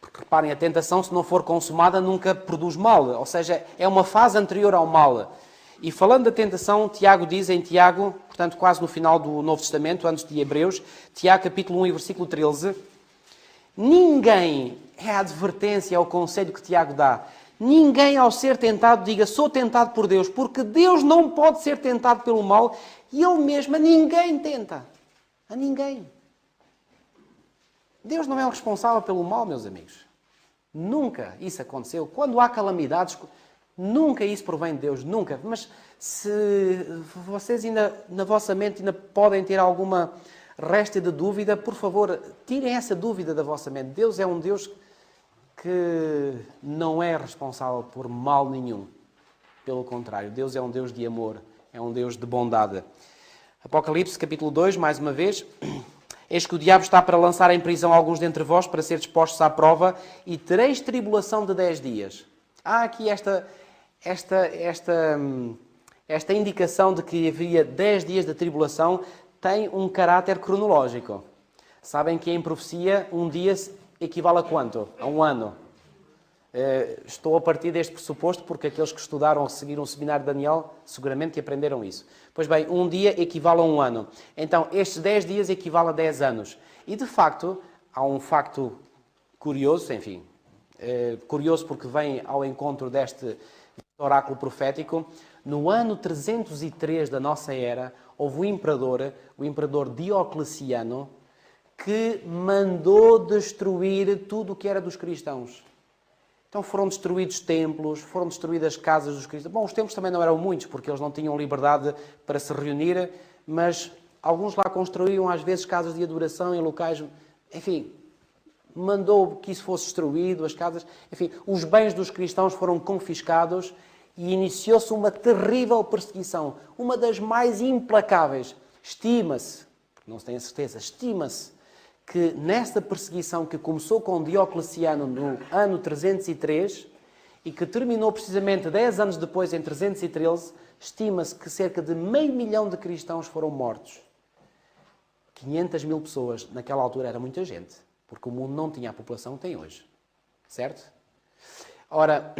Speaker 1: Porque reparem, a tentação, se não for consumada, nunca produz mal. Ou seja, é uma fase anterior ao mal. E falando da tentação, Tiago diz em Tiago, portanto quase no final do Novo Testamento, antes de Hebreus, Tiago capítulo 1 e versículo 13, ninguém, é a advertência, é o conselho que Tiago dá, ninguém ao ser tentado diga, sou tentado por Deus, porque Deus não pode ser tentado pelo mal e Ele mesmo a ninguém tenta. A ninguém. Deus não é o responsável pelo mal, meus amigos. Nunca isso aconteceu. Quando há calamidades, nunca isso provém de Deus, nunca. Mas se vocês ainda, na vossa mente, ainda podem ter alguma resta de dúvida, por favor, tirem essa dúvida da vossa mente. Deus é um Deus que não é responsável por mal nenhum. Pelo contrário, Deus é um Deus de amor, é um Deus de bondade. Apocalipse, capítulo 2, mais uma vez. Eis que o diabo está para lançar em prisão alguns dentre vós para ser expostos à prova e tereis tribulação de 10 dias. Há aqui esta indicação de que havia 10 dias de tribulação tem um caráter cronológico. Sabem que em profecia um dia equivale a quanto? A um ano. Estou a partir deste pressuposto porque aqueles que estudaram ou seguiram o seminário de Daniel seguramente aprenderam isso. Pois bem, um dia equivale a um ano. Então, estes 10 dias equivalem a 10 anos. E, de facto, há um facto curioso, enfim, curioso porque vem ao encontro deste oráculo profético. No ano 303 da nossa era, houve o imperador Diocleciano, que mandou destruir tudo o que era dos cristãos. Então foram destruídos templos, foram destruídas casas dos cristãos. Bom, os templos também não eram muitos, porque eles não tinham liberdade para se reunir, mas alguns lá construíam, às vezes, casas de adoração em locais... Enfim, mandou que isso fosse destruído, as casas... Enfim, os bens dos cristãos foram confiscados e iniciou-se uma terrível perseguição, uma das mais implacáveis. Estima-se, não se tem a certeza, estima-se que nesta perseguição que começou com Diocleciano no ano 303 e que terminou precisamente 10 anos depois, em 313, estima-se que cerca de 500 mil de cristãos foram mortos. 500 mil pessoas, naquela altura era muita gente, porque o mundo não tinha a população que tem hoje. Certo? Ora,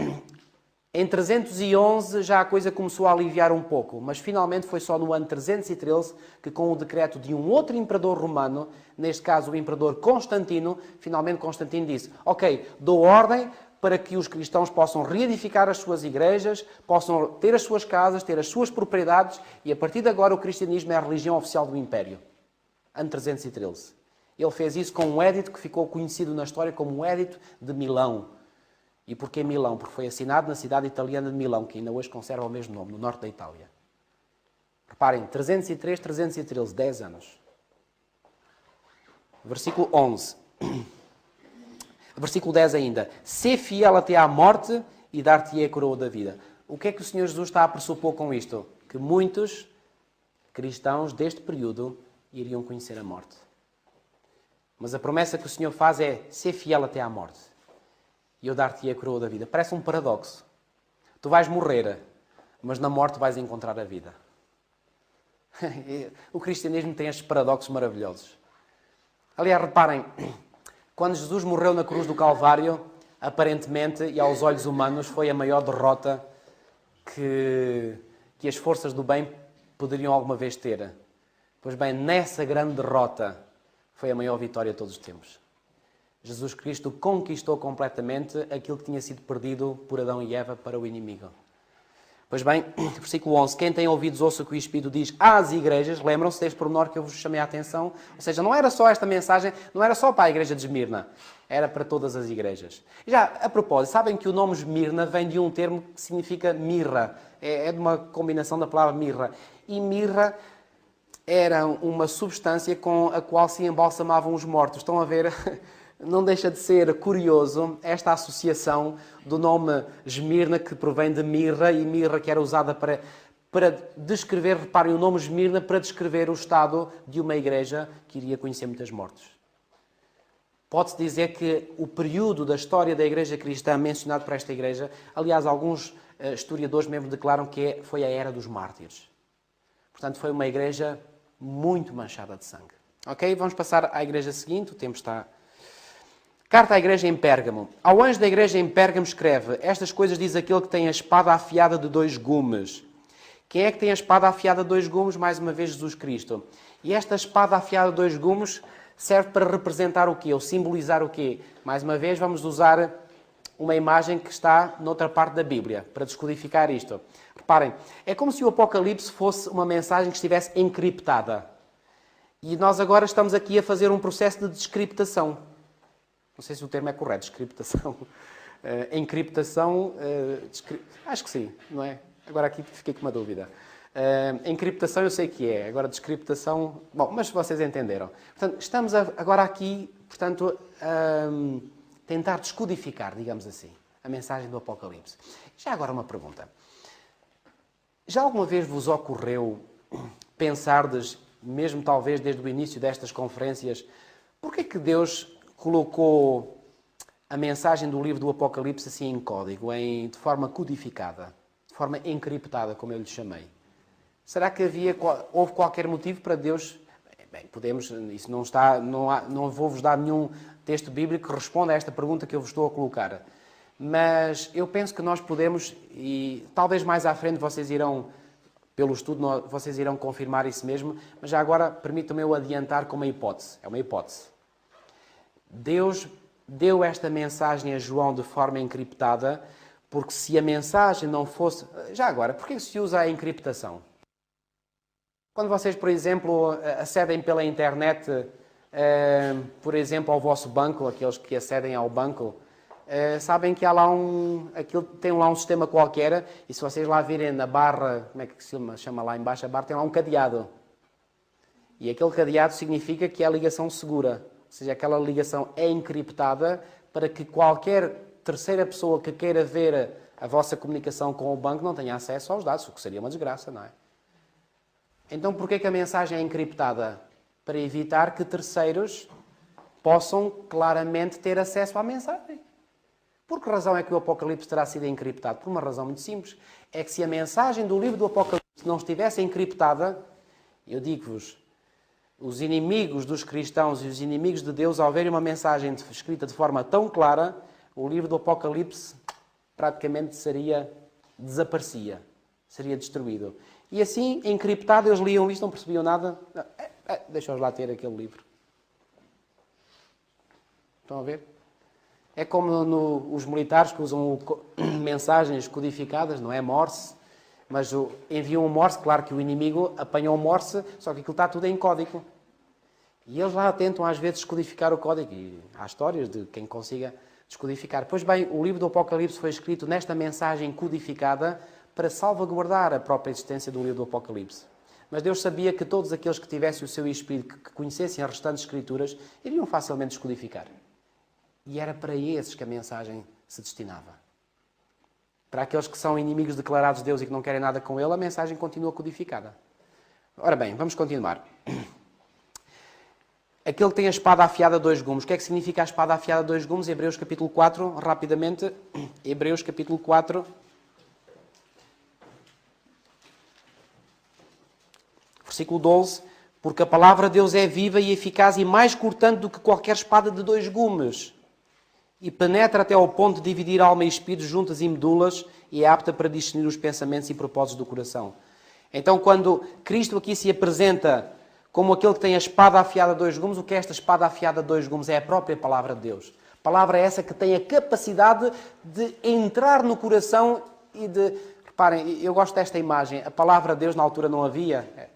Speaker 1: em 311 já a coisa começou a aliviar um pouco, mas finalmente foi só no ano 313 que, com o decreto de um outro imperador romano, neste caso o imperador Constantino, finalmente Constantino disse: ok, dou ordem para que os cristãos possam reedificar as suas igrejas, possam ter as suas casas, ter as suas propriedades, e a partir de agora o cristianismo é a religião oficial do Império. Ano 313. Ele fez isso com um édito que ficou conhecido na história como o Édito de Milão. E porquê Milão? Porque foi assinado na cidade italiana de Milão, que ainda hoje conserva o mesmo nome, no norte da Itália. Reparem, 303, 313, 10 anos. Versículo 11. Versículo 10 ainda. Sê fiel até à morte e dar-te-ei a coroa da vida. O que é que o Senhor Jesus está a pressupor com isto? Que muitos cristãos deste período iriam conhecer a morte. Mas a promessa que o Senhor faz é ser fiel até à morte. E eu dar-te a coroa da vida. Parece um paradoxo. Tu vais morrer, mas na morte vais encontrar a vida. O cristianismo tem estes paradoxos maravilhosos. Aliás, reparem, quando Jesus morreu na cruz do Calvário, aparentemente, e aos olhos humanos, foi a maior derrota que as forças do bem poderiam alguma vez ter. Pois bem, nessa grande derrota foi a maior vitória de todos os tempos. Jesus Cristo conquistou completamente aquilo que tinha sido perdido por Adão e Eva para o inimigo. Pois bem, versículo 11. Quem tem ouvidos ouça o que o Espírito diz às igrejas. Lembram-se deste pormenor que eu vos chamei a atenção? Ou seja, não era só esta mensagem, não era só para a igreja de Esmirna. Era para todas as igrejas. E já, a propósito, sabem que o nome Esmirna vem de um termo que significa mirra. É de uma combinação da palavra mirra. E mirra era uma substância com a qual se embalsamavam os mortos. Estão a ver? Não deixa de ser curioso esta associação do nome Esmirna, que provém de mirra, e mirra que era usada para descrever, reparem, o nome Esmirna para descrever o estado de uma igreja que iria conhecer muitos mortos. Pode-se dizer que o período da história da igreja cristã mencionado por esta igreja, aliás, alguns historiadores mesmo declaram que foi a era dos mártires. Portanto, foi uma igreja muito manchada de sangue. Ok? Vamos passar à igreja seguinte, o tempo está... Carta à igreja em Pérgamo. Ao anjo da igreja em Pérgamo escreve: estas coisas diz aquele que tem a espada afiada de 2 gumes. Quem é que tem a espada afiada de 2 gumes? Mais uma vez, Jesus Cristo. E esta espada afiada de 2 gumes serve para representar o quê? Ou simbolizar o quê? Mais uma vez, vamos usar uma imagem que está noutra parte da Bíblia, para descodificar isto. Reparem, é como se o Apocalipse fosse uma mensagem que estivesse encriptada. E nós agora estamos aqui a fazer um processo de descriptação. Não sei se o termo é correto, descriptação. Encriptação, acho que sim, não é? Agora aqui fiquei com uma dúvida. Encriptação eu sei que é, agora descriptação... Bom, mas vocês entenderam. Portanto, estamos agora aqui, portanto, a tentar descodificar, digamos assim, a mensagem do Apocalipse. Já agora uma pergunta. Já alguma vez vos ocorreu pensardes, mesmo talvez desde o início destas conferências, porque é que Deus colocou a mensagem do livro do Apocalipse assim em código, de forma codificada, de forma encriptada, como eu lhe chamei? Será que houve qualquer motivo para Deus... Bem, podemos, isso não está, não vou-vos dar nenhum texto bíblico que responda a esta pergunta que eu vos estou a colocar. Mas eu penso que nós podemos, e talvez mais à frente vocês irão, pelo estudo, vocês irão confirmar isso mesmo, mas já agora permitam-me eu adiantar com uma hipótese. É uma hipótese. Deus deu esta mensagem a João de forma encriptada, porque se a mensagem não fosse... Já agora, por que se usa a encriptação? Quando vocês, por exemplo, acedem pela internet, por exemplo, ao vosso banco, aqueles que acedem ao banco, sabem que há lá aquilo tem lá um sistema qualquer, e se vocês lá virem na barra, como é que se chama lá embaixo a barra, tem lá um cadeado. E aquele cadeado significa que é a ligação segura. Ou seja, aquela ligação é encriptada para que qualquer terceira pessoa que queira ver a vossa comunicação com o banco não tenha acesso aos dados, o que seria uma desgraça, não é? Então, porquê que a mensagem é encriptada? Para evitar que terceiros possam claramente ter acesso à mensagem. Por que razão é que o Apocalipse terá sido encriptado? Por uma razão muito simples. É que se a mensagem do livro do Apocalipse não estivesse encriptada, eu digo-vos, os inimigos dos cristãos e os inimigos de Deus, ao verem uma mensagem escrita de forma tão clara, o livro do Apocalipse praticamente desaparecia, seria destruído. E assim, encriptado, eles liam isto, não percebiam nada. Deixa-os lá ter aquele livro. Estão a ver? É como os militares que usam mensagens codificadas, não é? Morse. Mas enviam um Morse, claro que o inimigo apanha o Morse, só que aquilo está tudo em código. E eles lá tentam às vezes descodificar o código. E há histórias de quem consiga descodificar. Pois bem, o livro do Apocalipse foi escrito nesta mensagem codificada para salvaguardar a própria existência do livro do Apocalipse. Mas Deus sabia que todos aqueles que tivessem o seu espírito, que conhecessem as restantes escrituras, iriam facilmente descodificar. E era para esses que a mensagem se destinava. Para aqueles que são inimigos declarados de Deus e que não querem nada com Ele, a mensagem continua codificada. Ora bem, vamos continuar. Aquele que tem a espada afiada a 2 gumes. O que é que significa a espada afiada a 2 gumes? Hebreus capítulo 4, rapidamente. Hebreus capítulo 4. Versículo 12. Porque a palavra de Deus é viva e eficaz e mais cortante do que qualquer espada de 2 gumes. E penetra até ao ponto de dividir alma e espírito, juntas e medulas, e é apta para discernir os pensamentos e propósitos do coração. Então, quando Cristo aqui se apresenta como aquele que tem a espada afiada de 2 gumes, o que é esta espada afiada de 2 gumes? É a própria palavra de Deus. A palavra é essa que tem a capacidade de entrar no coração e de... Reparem, eu gosto desta imagem. A palavra de Deus na altura não havia.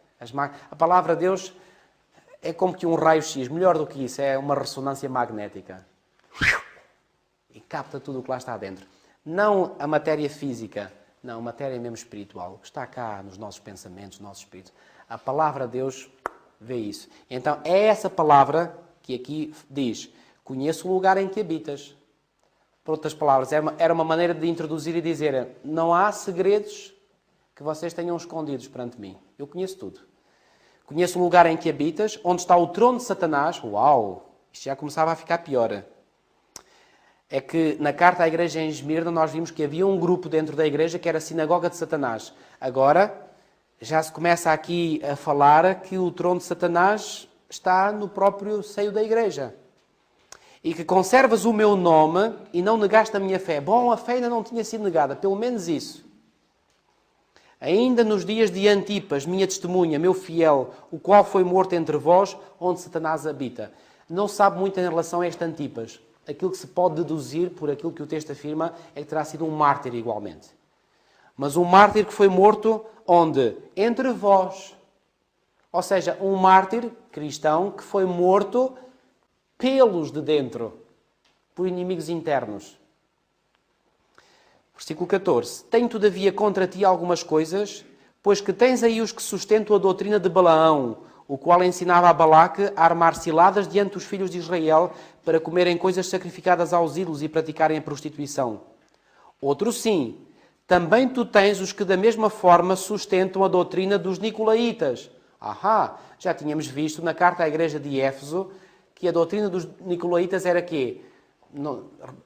Speaker 1: A palavra de Deus é como que um raio-x. Melhor do que isso, é uma ressonância magnética. E capta tudo o que lá está dentro. Não a matéria física, não, a matéria mesmo espiritual, que está cá nos nossos pensamentos, nos nossos espíritos. A palavra de Deus vê isso. Então, é essa palavra que aqui diz: conheço o lugar em que habitas. Por outras palavras, era uma maneira de introduzir e dizer: não há segredos que vocês tenham escondidos perante mim. Eu conheço tudo. Conheço o lugar em que habitas, onde está o trono de Satanás. Uau! Isto já começava a ficar pior. É que na carta à igreja em Esmirna nós vimos que havia um grupo dentro da igreja que era a sinagoga de Satanás. Agora já se começa aqui a falar que o trono de Satanás está no próprio seio da igreja. E que conservas o meu nome e não negaste a minha fé. Bom, a fé ainda não tinha sido negada, pelo menos isso. Ainda nos dias de Antipas, minha testemunha, meu fiel, o qual foi morto entre vós, onde Satanás habita. Não se sabe muito em relação a este Antipas. Aquilo que se pode deduzir por aquilo que o texto afirma é que terá sido um mártir igualmente. Mas um mártir que foi morto onde? Entre vós. Ou seja, um mártir cristão que foi morto pelos de dentro, por inimigos internos. Versículo 14. Tenho todavia contra ti algumas coisas, pois que tens aí os que sustentam a doutrina de Balaão, o qual ensinava a Balaque a armar ciladas diante dos filhos de Israel para comerem coisas sacrificadas aos ídolos e praticarem a prostituição. Outro sim, também tu tens os que da mesma forma sustentam a doutrina dos Nicolaitas. Já tínhamos visto na carta à igreja de Éfeso que a doutrina dos Nicolaitas era quê?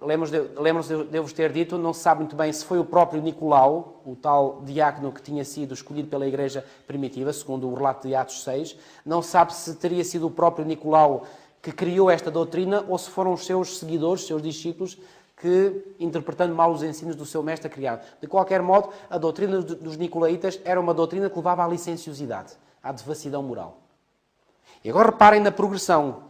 Speaker 1: Lembram-se de eu vos ter dito, não se sabe muito bem se foi o próprio Nicolau, o tal diácono que tinha sido escolhido pela igreja primitiva, segundo o relato de Atos 6. Não se sabe se teria sido o próprio Nicolau que criou esta doutrina ou se foram os seus seguidores, seus discípulos, que, interpretando mal os ensinos do seu mestre, criaram. De qualquer modo, a doutrina dos Nicolaitas era uma doutrina que levava à licenciosidade, à devassidão moral. E agora reparem na progressão.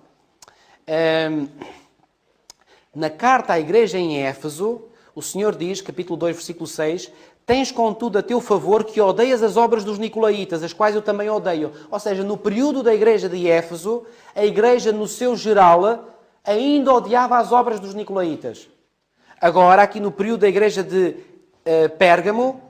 Speaker 1: Na carta à igreja em Éfeso, o Senhor diz, capítulo 2, versículo 6, tens contudo a teu favor que odeias as obras dos Nicolaitas, as quais eu também odeio. Ou seja, no período da igreja de Éfeso, a igreja no seu geral ainda odiava as obras dos Nicolaitas. Agora, aqui no período da igreja de Pérgamo,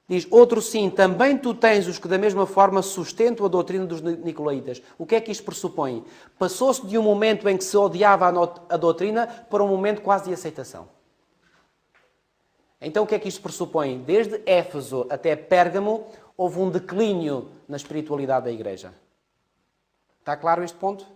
Speaker 1: diz, outro sim, também tu tens os que da mesma forma sustentam a doutrina dos Nicolaitas. O que é que isto pressupõe? Passou-se de um momento em que se odiava a doutrina para um momento quase de aceitação. Então o que é que isto pressupõe? Desde Éfeso até Pérgamo houve um declínio na espiritualidade da igreja. Está claro este ponto?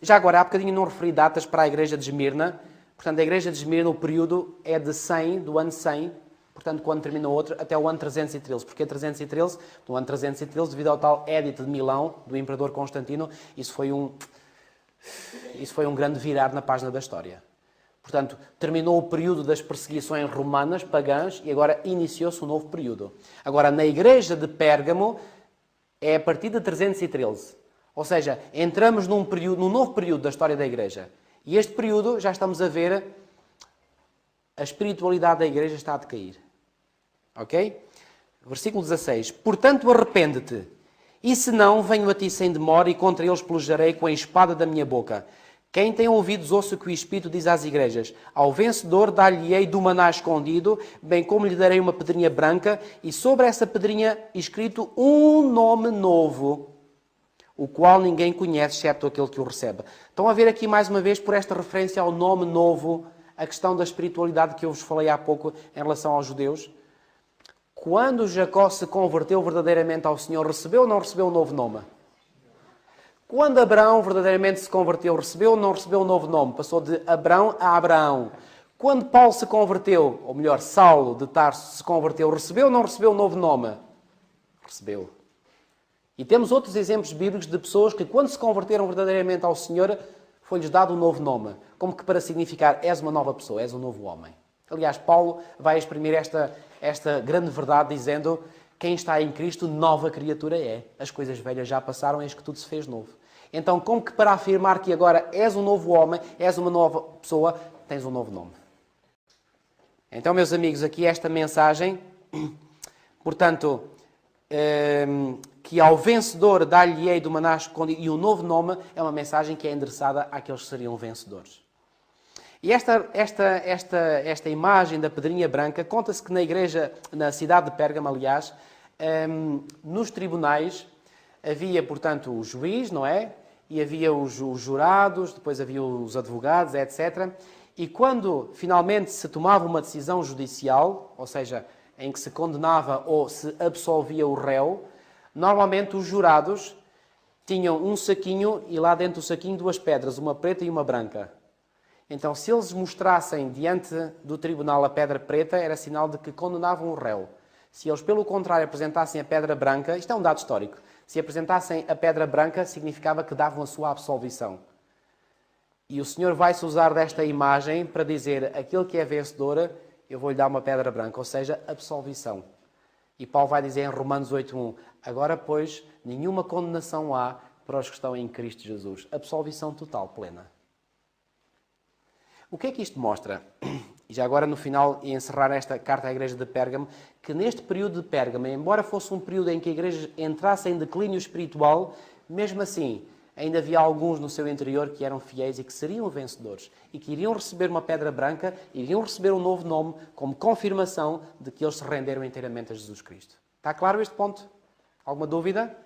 Speaker 1: Já agora, há bocadinho não referi datas para a igreja de Esmirna. Portanto, a igreja de Esmirna, o período é de 100, do ano 100, portanto, quando termina o outro, até o ano 313. Porquê 313? No ano 313, devido ao tal Édito de Milão, do imperador Constantino, isso foi um grande virar na página da história. Portanto, terminou o período das perseguições romanas, pagãs, e agora iniciou-se um novo período. Agora, na igreja de Pérgamo, é a partir de 313. Ou seja, entramos num novo período da história da igreja. E este período, já estamos a ver, a espiritualidade da igreja está a decair. Ok? Versículo 16. Portanto, arrepende-te. E se não, venho a ti sem demora e contra eles pelejarei com a espada da minha boca. Quem tem ouvidos, ouça o que o Espírito diz às igrejas. Ao vencedor dar-lhe-ei do maná escondido, bem como lhe darei uma pedrinha branca, e sobre essa pedrinha escrito um nome novo, o qual ninguém conhece, exceto aquele que o recebe. Estão a ver aqui mais uma vez, por esta referência ao nome novo, a questão da espiritualidade que eu vos falei há pouco em relação aos judeus. Quando Jacó se converteu verdadeiramente ao Senhor, recebeu ou não recebeu um novo nome? Quando Abraão verdadeiramente se converteu, recebeu ou não recebeu um novo nome? Passou de Abrão a Abraão. Quando Paulo se converteu, ou melhor, Saulo de Tarso se converteu, recebeu ou não recebeu um novo nome? Recebeu. E temos outros exemplos bíblicos de pessoas que, quando se converteram verdadeiramente ao Senhor, foi-lhes dado um novo nome, como que para significar, és uma nova pessoa, és um novo homem. Aliás, Paulo vai exprimir esta grande verdade dizendo, quem está em Cristo, nova criatura é. As coisas velhas já passaram, eis que tudo se fez novo. Então, como que para afirmar que agora és um novo homem, és uma nova pessoa, tens um novo nome. Então, meus amigos, aqui esta mensagem, portanto, que ao vencedor dá-lhe-ei do maná escondido e um novo nome, é uma mensagem que é endereçada àqueles que seriam vencedores. E esta imagem da pedrinha branca, conta-se que na igreja, na cidade de Pérgamo, aliás, nos tribunais havia, portanto, o juiz, não é? E havia os jurados, depois havia os advogados, etc. E quando finalmente se tomava uma decisão judicial, ou seja, em que se condenava ou se absolvia o réu, normalmente os jurados tinham um saquinho e lá dentro do saquinho 2 pedras, uma preta e uma branca. Então, se eles mostrassem diante do tribunal a pedra preta, era sinal de que condenavam o réu. Se eles, pelo contrário, apresentassem a pedra branca, isto é um dado histórico, se apresentassem a pedra branca, significava que davam a sua absolvição. E o Senhor vai-se usar desta imagem para dizer, aquele que é vencedor, eu vou-lhe dar uma pedra branca, ou seja, absolvição. E Paulo vai dizer em Romanos 8.1, agora, pois, nenhuma condenação há para os que estão em Cristo Jesus. Absolvição total, plena. O que é que isto mostra? E já agora, no final, e encerrar esta carta à igreja de Pérgamo, que neste período de Pérgamo, embora fosse um período em que a igreja entrasse em declínio espiritual, mesmo assim, ainda havia alguns no seu interior que eram fiéis e que seriam vencedores e que iriam receber uma pedra branca, iriam receber um novo nome como confirmação de que eles se renderam inteiramente a Jesus Cristo. Está claro este ponto? Alguma dúvida?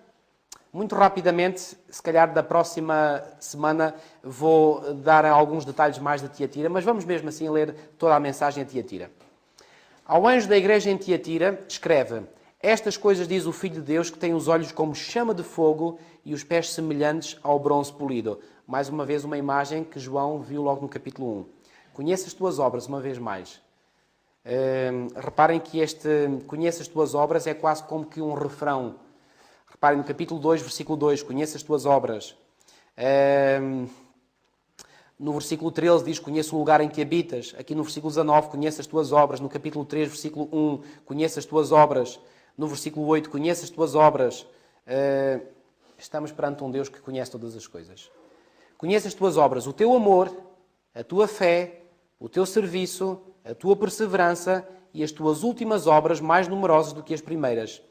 Speaker 1: Muito rapidamente, se calhar da próxima semana vou dar alguns detalhes mais de Tiatira, mas vamos mesmo assim ler toda a mensagem a Tiatira. Ao anjo da igreja em Tiatira, escreve: estas coisas diz o Filho de Deus, que tem os olhos como chama de fogo e os pés semelhantes ao bronze polido. Mais uma vez uma imagem que João viu logo no capítulo 1. Conheça as tuas obras, uma vez mais. Reparem que este conheça as tuas obras é quase como que um refrão. Reparem no capítulo 2, versículo 2, conheça as tuas obras. No versículo 13 diz, conheço o lugar em que habitas. Aqui no versículo 19, conheça as tuas obras. No capítulo 3, versículo 1, conheça as tuas obras. No versículo 8, conheça as tuas obras. Estamos perante um Deus que conhece todas as coisas. Conheça as tuas obras, o teu amor, a tua fé, o teu serviço, a tua perseverança e as tuas últimas obras mais numerosas do que as primeiras.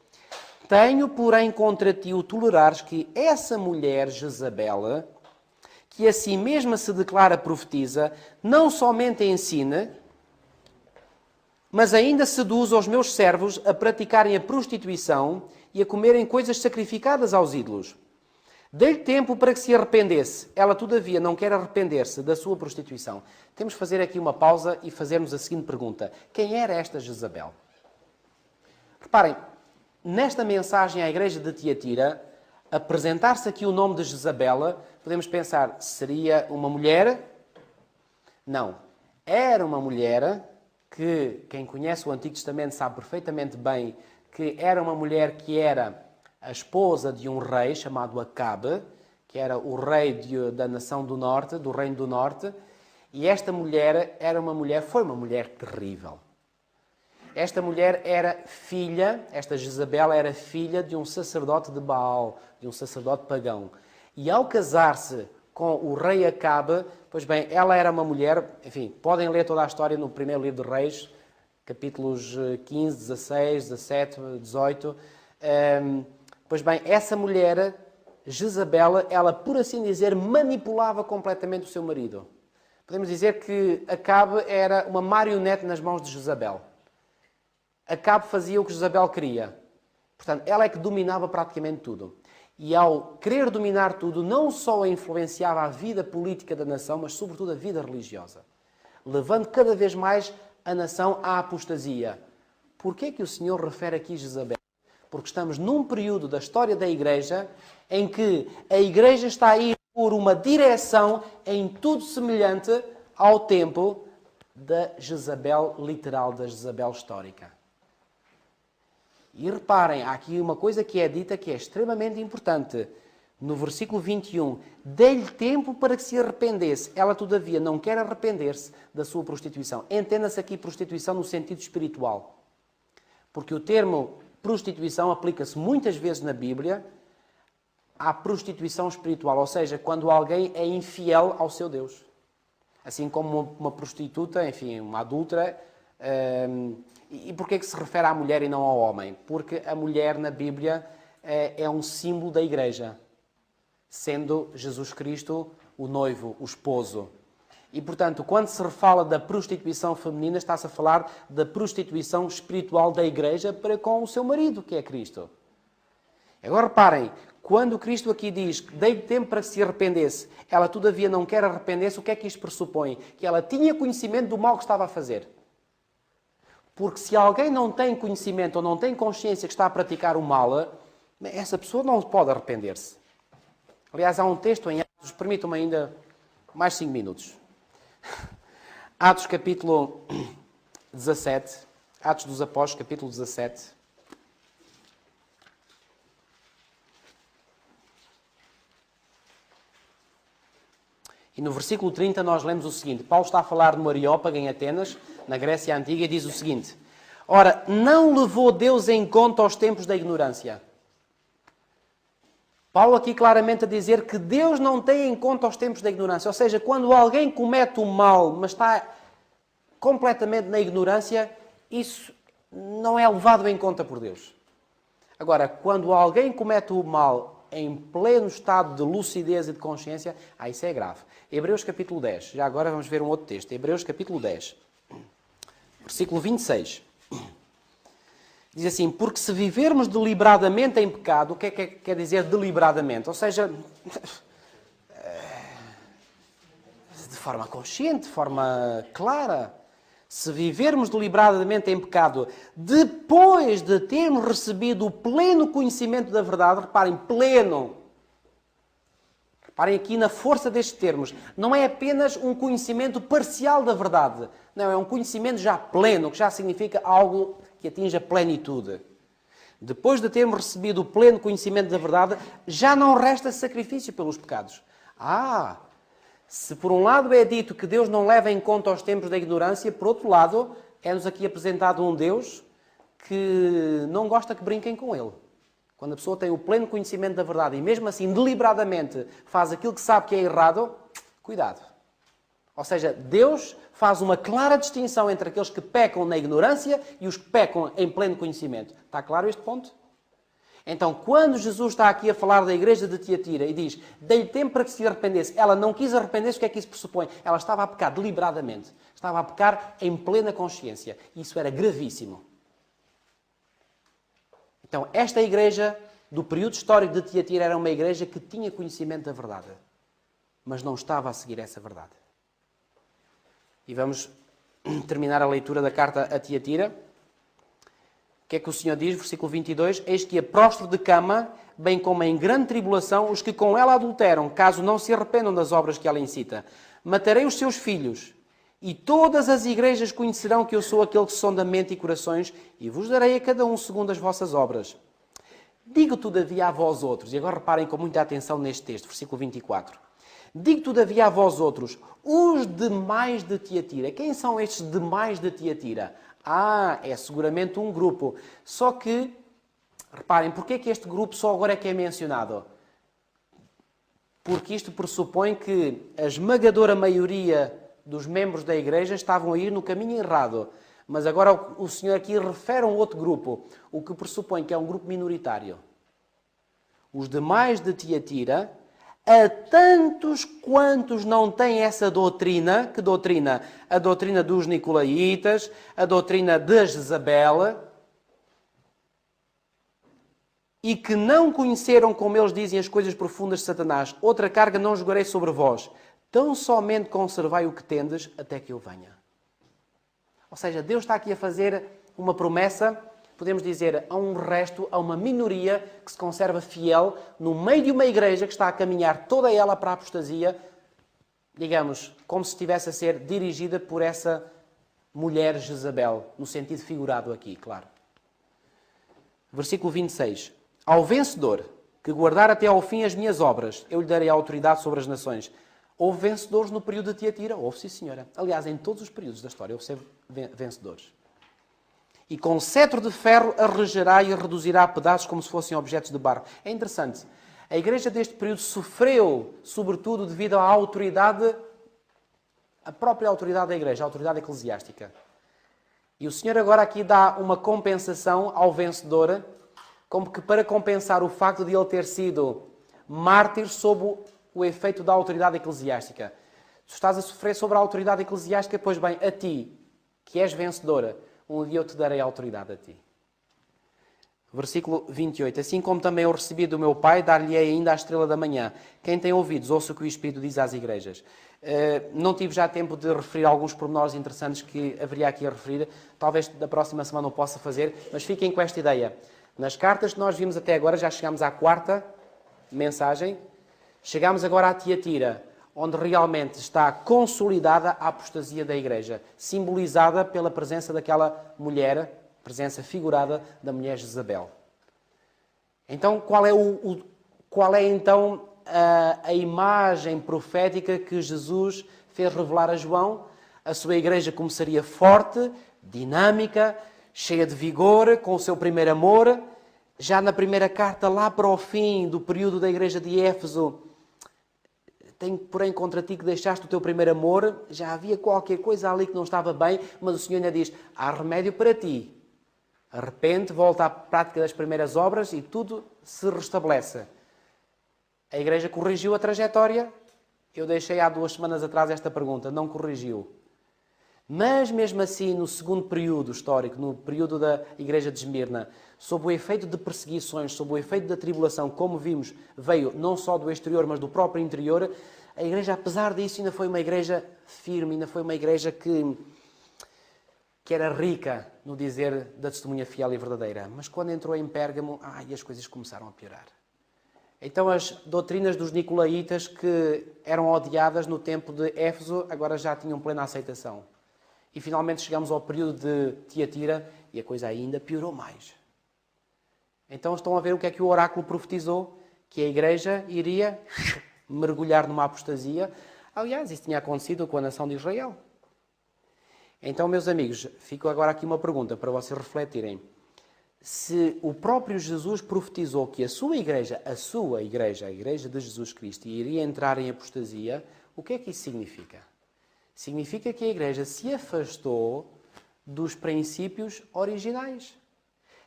Speaker 1: Tenho, porém, contra ti o tolerares que essa mulher, Jezabel, que a si mesma se declara profetisa, não somente ensina, mas ainda seduz os meus servos a praticarem a prostituição e a comerem coisas sacrificadas aos ídolos. Dei-lhe tempo para que se arrependesse. Ela, todavia, não quer arrepender-se da sua prostituição. Temos de fazer aqui uma pausa e fazermos a seguinte pergunta. Quem era esta Jezabel? Reparem, nesta mensagem à igreja de Tiatira, apresentar-se aqui o nome de Jezabel, podemos pensar, seria uma mulher? Não. Era uma mulher que, quem conhece o Antigo Testamento sabe perfeitamente bem que era uma mulher que era a esposa de um rei chamado Acabe, que era o rei da nação do norte, do reino do norte, e esta mulher foi uma mulher terrível. Esta mulher era filha, esta Jezabel era filha de um sacerdote de Baal, de um sacerdote pagão. E ao casar-se com o rei Acabe, pois bem, ela era uma mulher, enfim, podem ler toda a história no primeiro livro de Reis, capítulos 15, 16, 17, 18. Pois bem, essa mulher, Jezabel, ela, por assim dizer, manipulava completamente o seu marido. Podemos dizer que Acabe era uma marionete nas mãos de Jezabel. Acabe fazia o que Jezabel queria. Portanto, ela é que dominava praticamente tudo. E ao querer dominar tudo, não só influenciava a vida política da nação, mas sobretudo a vida religiosa. Levando cada vez mais a nação à apostasia. Porquê que o Senhor refere aqui Jezabel? Porque estamos num período da história da Igreja em que a Igreja está a ir por uma direção em tudo semelhante ao tempo da Jezabel literal, da Jezabel histórica. E reparem, há aqui uma coisa que é dita que é extremamente importante. No versículo 21, dei-lhe tempo para que se arrependesse. Ela, todavia, não quer arrepender-se da sua prostituição. Entenda-se aqui prostituição no sentido espiritual. Porque o termo prostituição aplica-se muitas vezes na Bíblia à prostituição espiritual. Ou seja, quando alguém é infiel ao seu Deus. Assim como uma prostituta, enfim, uma adúltera. E porquê que se refere à mulher e não ao homem? Porque a mulher na Bíblia é um símbolo da igreja, sendo Jesus Cristo o noivo, o esposo. E, portanto, quando se fala da prostituição feminina, está-se a falar da prostituição espiritual da igreja para com o seu marido, que é Cristo. Agora reparem, quando Cristo aqui diz que dei tempo para que se arrependesse, ela todavia não quer arrepender-se, o que é que isto pressupõe? Que ela tinha conhecimento do mal que estava a fazer. Porque se alguém não tem conhecimento ou não tem consciência que está a praticar o mal, essa pessoa não pode arrepender-se. Aliás, há um texto em Atos, permitam-me ainda mais 5 minutos. Atos capítulo 17, Atos dos Apóstolos, capítulo 17. E no versículo 30 nós lemos o seguinte. Paulo está a falar no Areópago, em Atenas, na Grécia Antiga, e diz o seguinte. Ora, não levou Deus em conta os tempos da ignorância. Paulo aqui claramente a dizer que Deus não tem em conta os tempos da ignorância. Ou seja, quando alguém comete o mal, mas está completamente na ignorância, isso não é levado em conta por Deus. Agora, quando alguém comete o mal em pleno estado de lucidez e de consciência, isso é grave. Hebreus capítulo 10. Já agora vamos ver um outro texto. Hebreus capítulo 10. Versículo 26. Diz assim, porque se vivermos deliberadamente em pecado, o que é que quer dizer deliberadamente? Ou seja, de forma consciente, de forma clara. Se vivermos deliberadamente em pecado, depois de termos recebido o pleno conhecimento da verdade, reparem, pleno. Reparem aqui na força destes termos. Não é apenas um conhecimento parcial da verdade. Não, é um conhecimento já pleno, que já significa algo que atinge a plenitude. Depois de termos recebido o pleno conhecimento da verdade, já não resta sacrifício pelos pecados. Se por um lado é dito que Deus não leva em conta os tempos da ignorância, por outro lado, é-nos aqui apresentado um Deus que não gosta que brinquem com Ele. Quando a pessoa tem o pleno conhecimento da verdade e mesmo assim deliberadamente faz aquilo que sabe que é errado, cuidado. Ou seja, Deus faz uma clara distinção entre aqueles que pecam na ignorância e os que pecam em pleno conhecimento. Está claro este ponto? Então, quando Jesus está aqui a falar da igreja de Tiatira e diz, dei-lhe tempo para que se arrependesse, ela não quis arrepender-se, o que é que isso pressupõe? Ela estava a pecar deliberadamente. Estava a pecar em plena consciência. Isso era gravíssimo. Então, esta igreja, do período histórico de Tiatira, era uma igreja que tinha conhecimento da verdade, mas não estava a seguir essa verdade. E vamos terminar a leitura da carta a Tiatira. O que é que o Senhor diz? Versículo 22. Eis que a prostro de cama, bem como em grande tribulação, os que com ela adulteram, caso não se arrependam das obras que ela incita. Matarei os seus filhos, e todas as igrejas conhecerão que eu sou aquele que sonda mente e corações, e vos darei a cada um segundo as vossas obras. Digo todavia a vós outros, e agora reparem com muita atenção neste texto, versículo 24. Digo todavia a vós outros, os demais de Tiatira. Quem são estes demais de Tiatira? É seguramente um grupo. Só que, reparem, porquê é que este grupo só agora é que é mencionado? Porque isto pressupõe que a esmagadora maioria dos membros da igreja estavam a ir no caminho errado. Mas agora o Senhor aqui refere a um outro grupo, o que pressupõe que é um grupo minoritário. Os demais de Tiatira, a tantos quantos não têm essa doutrina, que doutrina? A doutrina dos Nicolaitas, a doutrina de Jezabel, e que não conheceram, como eles dizem, as coisas profundas de Satanás. Outra carga não jogarei sobre vós. Tão somente conservai o que tendes até que eu venha. Ou seja, Deus está aqui a fazer uma promessa, podemos dizer, a um resto, a uma minoria que se conserva fiel no meio de uma igreja que está a caminhar toda ela para a apostasia, digamos, como se estivesse a ser dirigida por essa mulher Jezabel, no sentido figurado aqui, claro. Versículo 26. Ao vencedor que guardar até ao fim as minhas obras, eu lhe darei autoridade sobre as nações. Houve vencedores no período de Tiatira? Houve, sim, senhora. Aliás, em todos os períodos da história houve sempre vencedores. E com cetro de ferro a regerá e a reduzirá a pedaços como se fossem objetos de barro. É interessante. A igreja deste período sofreu, sobretudo, devido à autoridade, a própria autoridade da igreja, a autoridade eclesiástica. E o Senhor agora aqui dá uma compensação ao vencedor, como que para compensar o facto de ele ter sido mártir sob o efeito da autoridade eclesiástica. Tu estás a sofrer sobre a autoridade eclesiástica, pois bem, a ti, que és vencedora, um dia eu te darei autoridade a ti. Versículo 28. Assim como também eu recebi do meu Pai, dar-lhe-ei ainda a estrela da manhã. Quem tem ouvidos, ouça o que o Espírito diz às igrejas. Não tive já tempo de referir alguns pormenores interessantes que haveria aqui a referir. Talvez da próxima semana não possa fazer, mas fiquem com esta ideia. Nas cartas que nós vimos até agora, já chegámos à quarta mensagem. Chegamos agora à Tiatira, onde realmente está consolidada a apostasia da igreja, simbolizada pela presença daquela mulher, presença figurada da mulher Jezabel. Então, qual é então a imagem profética que Jesus fez revelar a João? A sua igreja começaria forte, dinâmica, cheia de vigor, com o seu primeiro amor. Já na primeira carta, lá para o fim do período da igreja de Éfeso, tenho, porém, contra ti que deixaste o teu primeiro amor. Já havia qualquer coisa ali que não estava bem, mas o Senhor ainda diz, há remédio para ti. Arrepende, volta à prática das primeiras obras e tudo se restabelece. A igreja corrigiu a trajetória? Eu deixei há 2 semanas atrás esta pergunta, não corrigiu. Mas, mesmo assim, no segundo período histórico, no período da igreja de Esmirna, sob o efeito de perseguições, sob o efeito da tribulação, como vimos, veio não só do exterior, mas do próprio interior, a igreja, apesar disso, ainda foi uma igreja firme, ainda foi uma igreja que era rica no dizer da testemunha fiel e verdadeira. Mas quando entrou em Pérgamo, as coisas começaram a piorar. Então as doutrinas dos nicolaítas, que eram odiadas no tempo de Éfeso, agora já tinham plena aceitação. E finalmente chegamos ao período de Tiatira e a coisa ainda piorou mais. Então estão a ver o que é que o oráculo profetizou? Que a igreja iria mergulhar numa apostasia. Aliás, isso tinha acontecido com a nação de Israel. Então, meus amigos, fico agora aqui uma pergunta para vocês refletirem. Se o próprio Jesus profetizou que a igreja, a igreja de Jesus Cristo, iria entrar em apostasia, o que é que isso significa? Significa que a igreja se afastou dos princípios originais.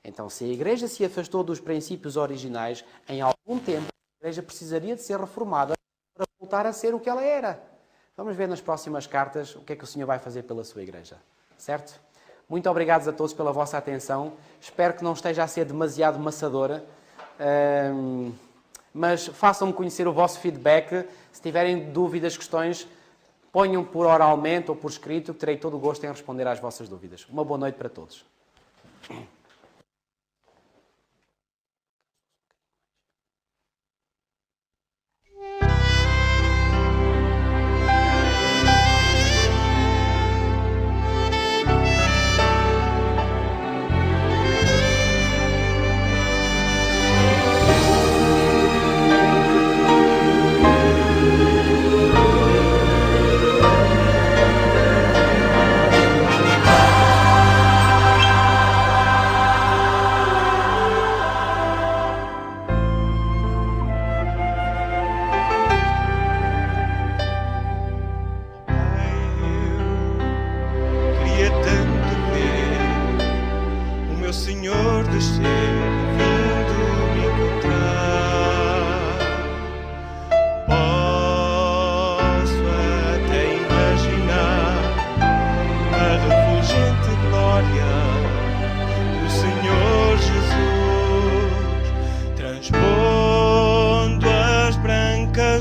Speaker 1: Então, se a igreja se afastou dos princípios originais, em algum tempo a igreja precisaria de ser reformada para voltar a ser o que ela era. Vamos ver nas próximas cartas o que é que o Senhor vai fazer pela sua igreja. Certo? Muito obrigado a todos pela vossa atenção. Espero que não esteja a ser demasiado maçadora. Mas façam-me conhecer o vosso feedback. Se tiverem dúvidas, questões, ponham por oralmente ou por escrito, que terei todo o gosto em responder às vossas dúvidas. Uma boa noite para todos.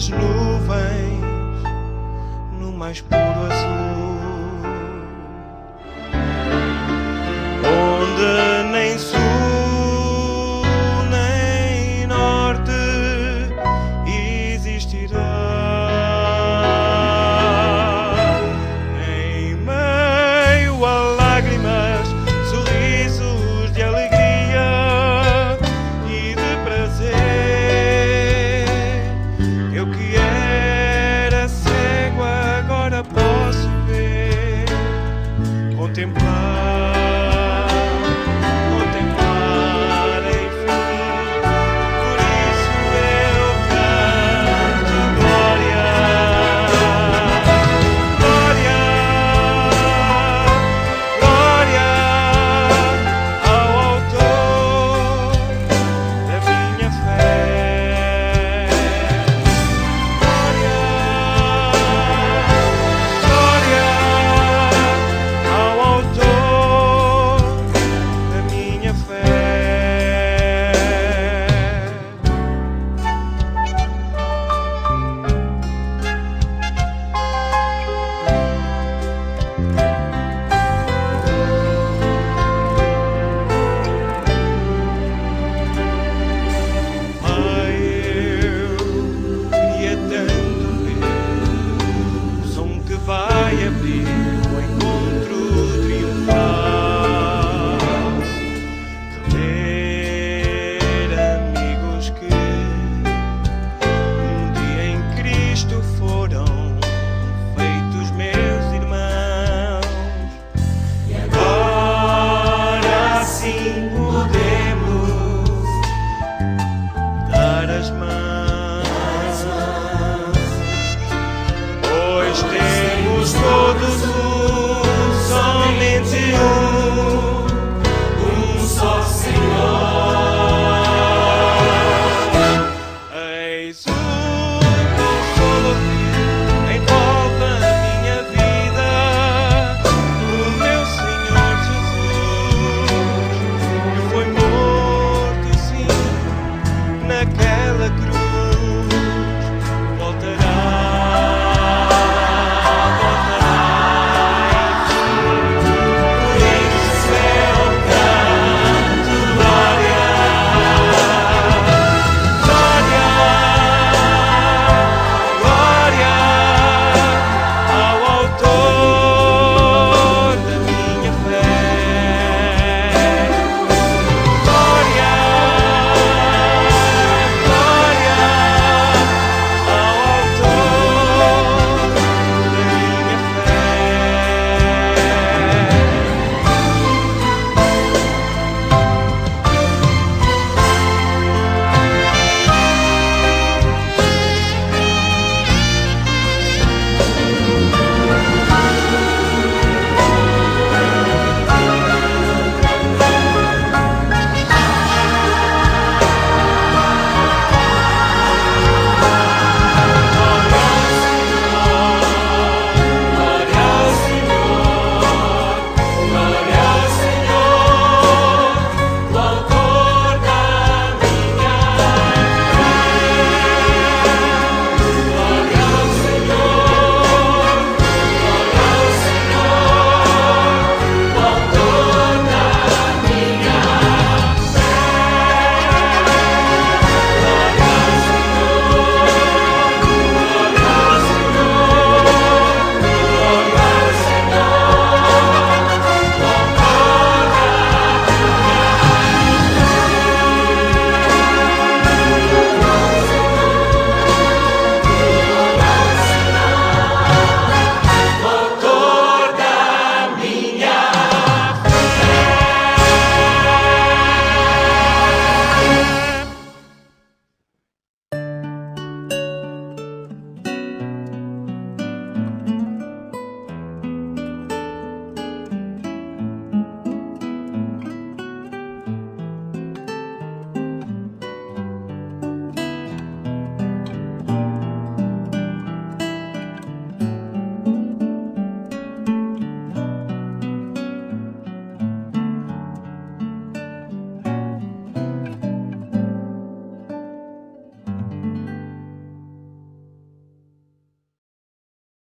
Speaker 2: Nuvens no mais puro azul.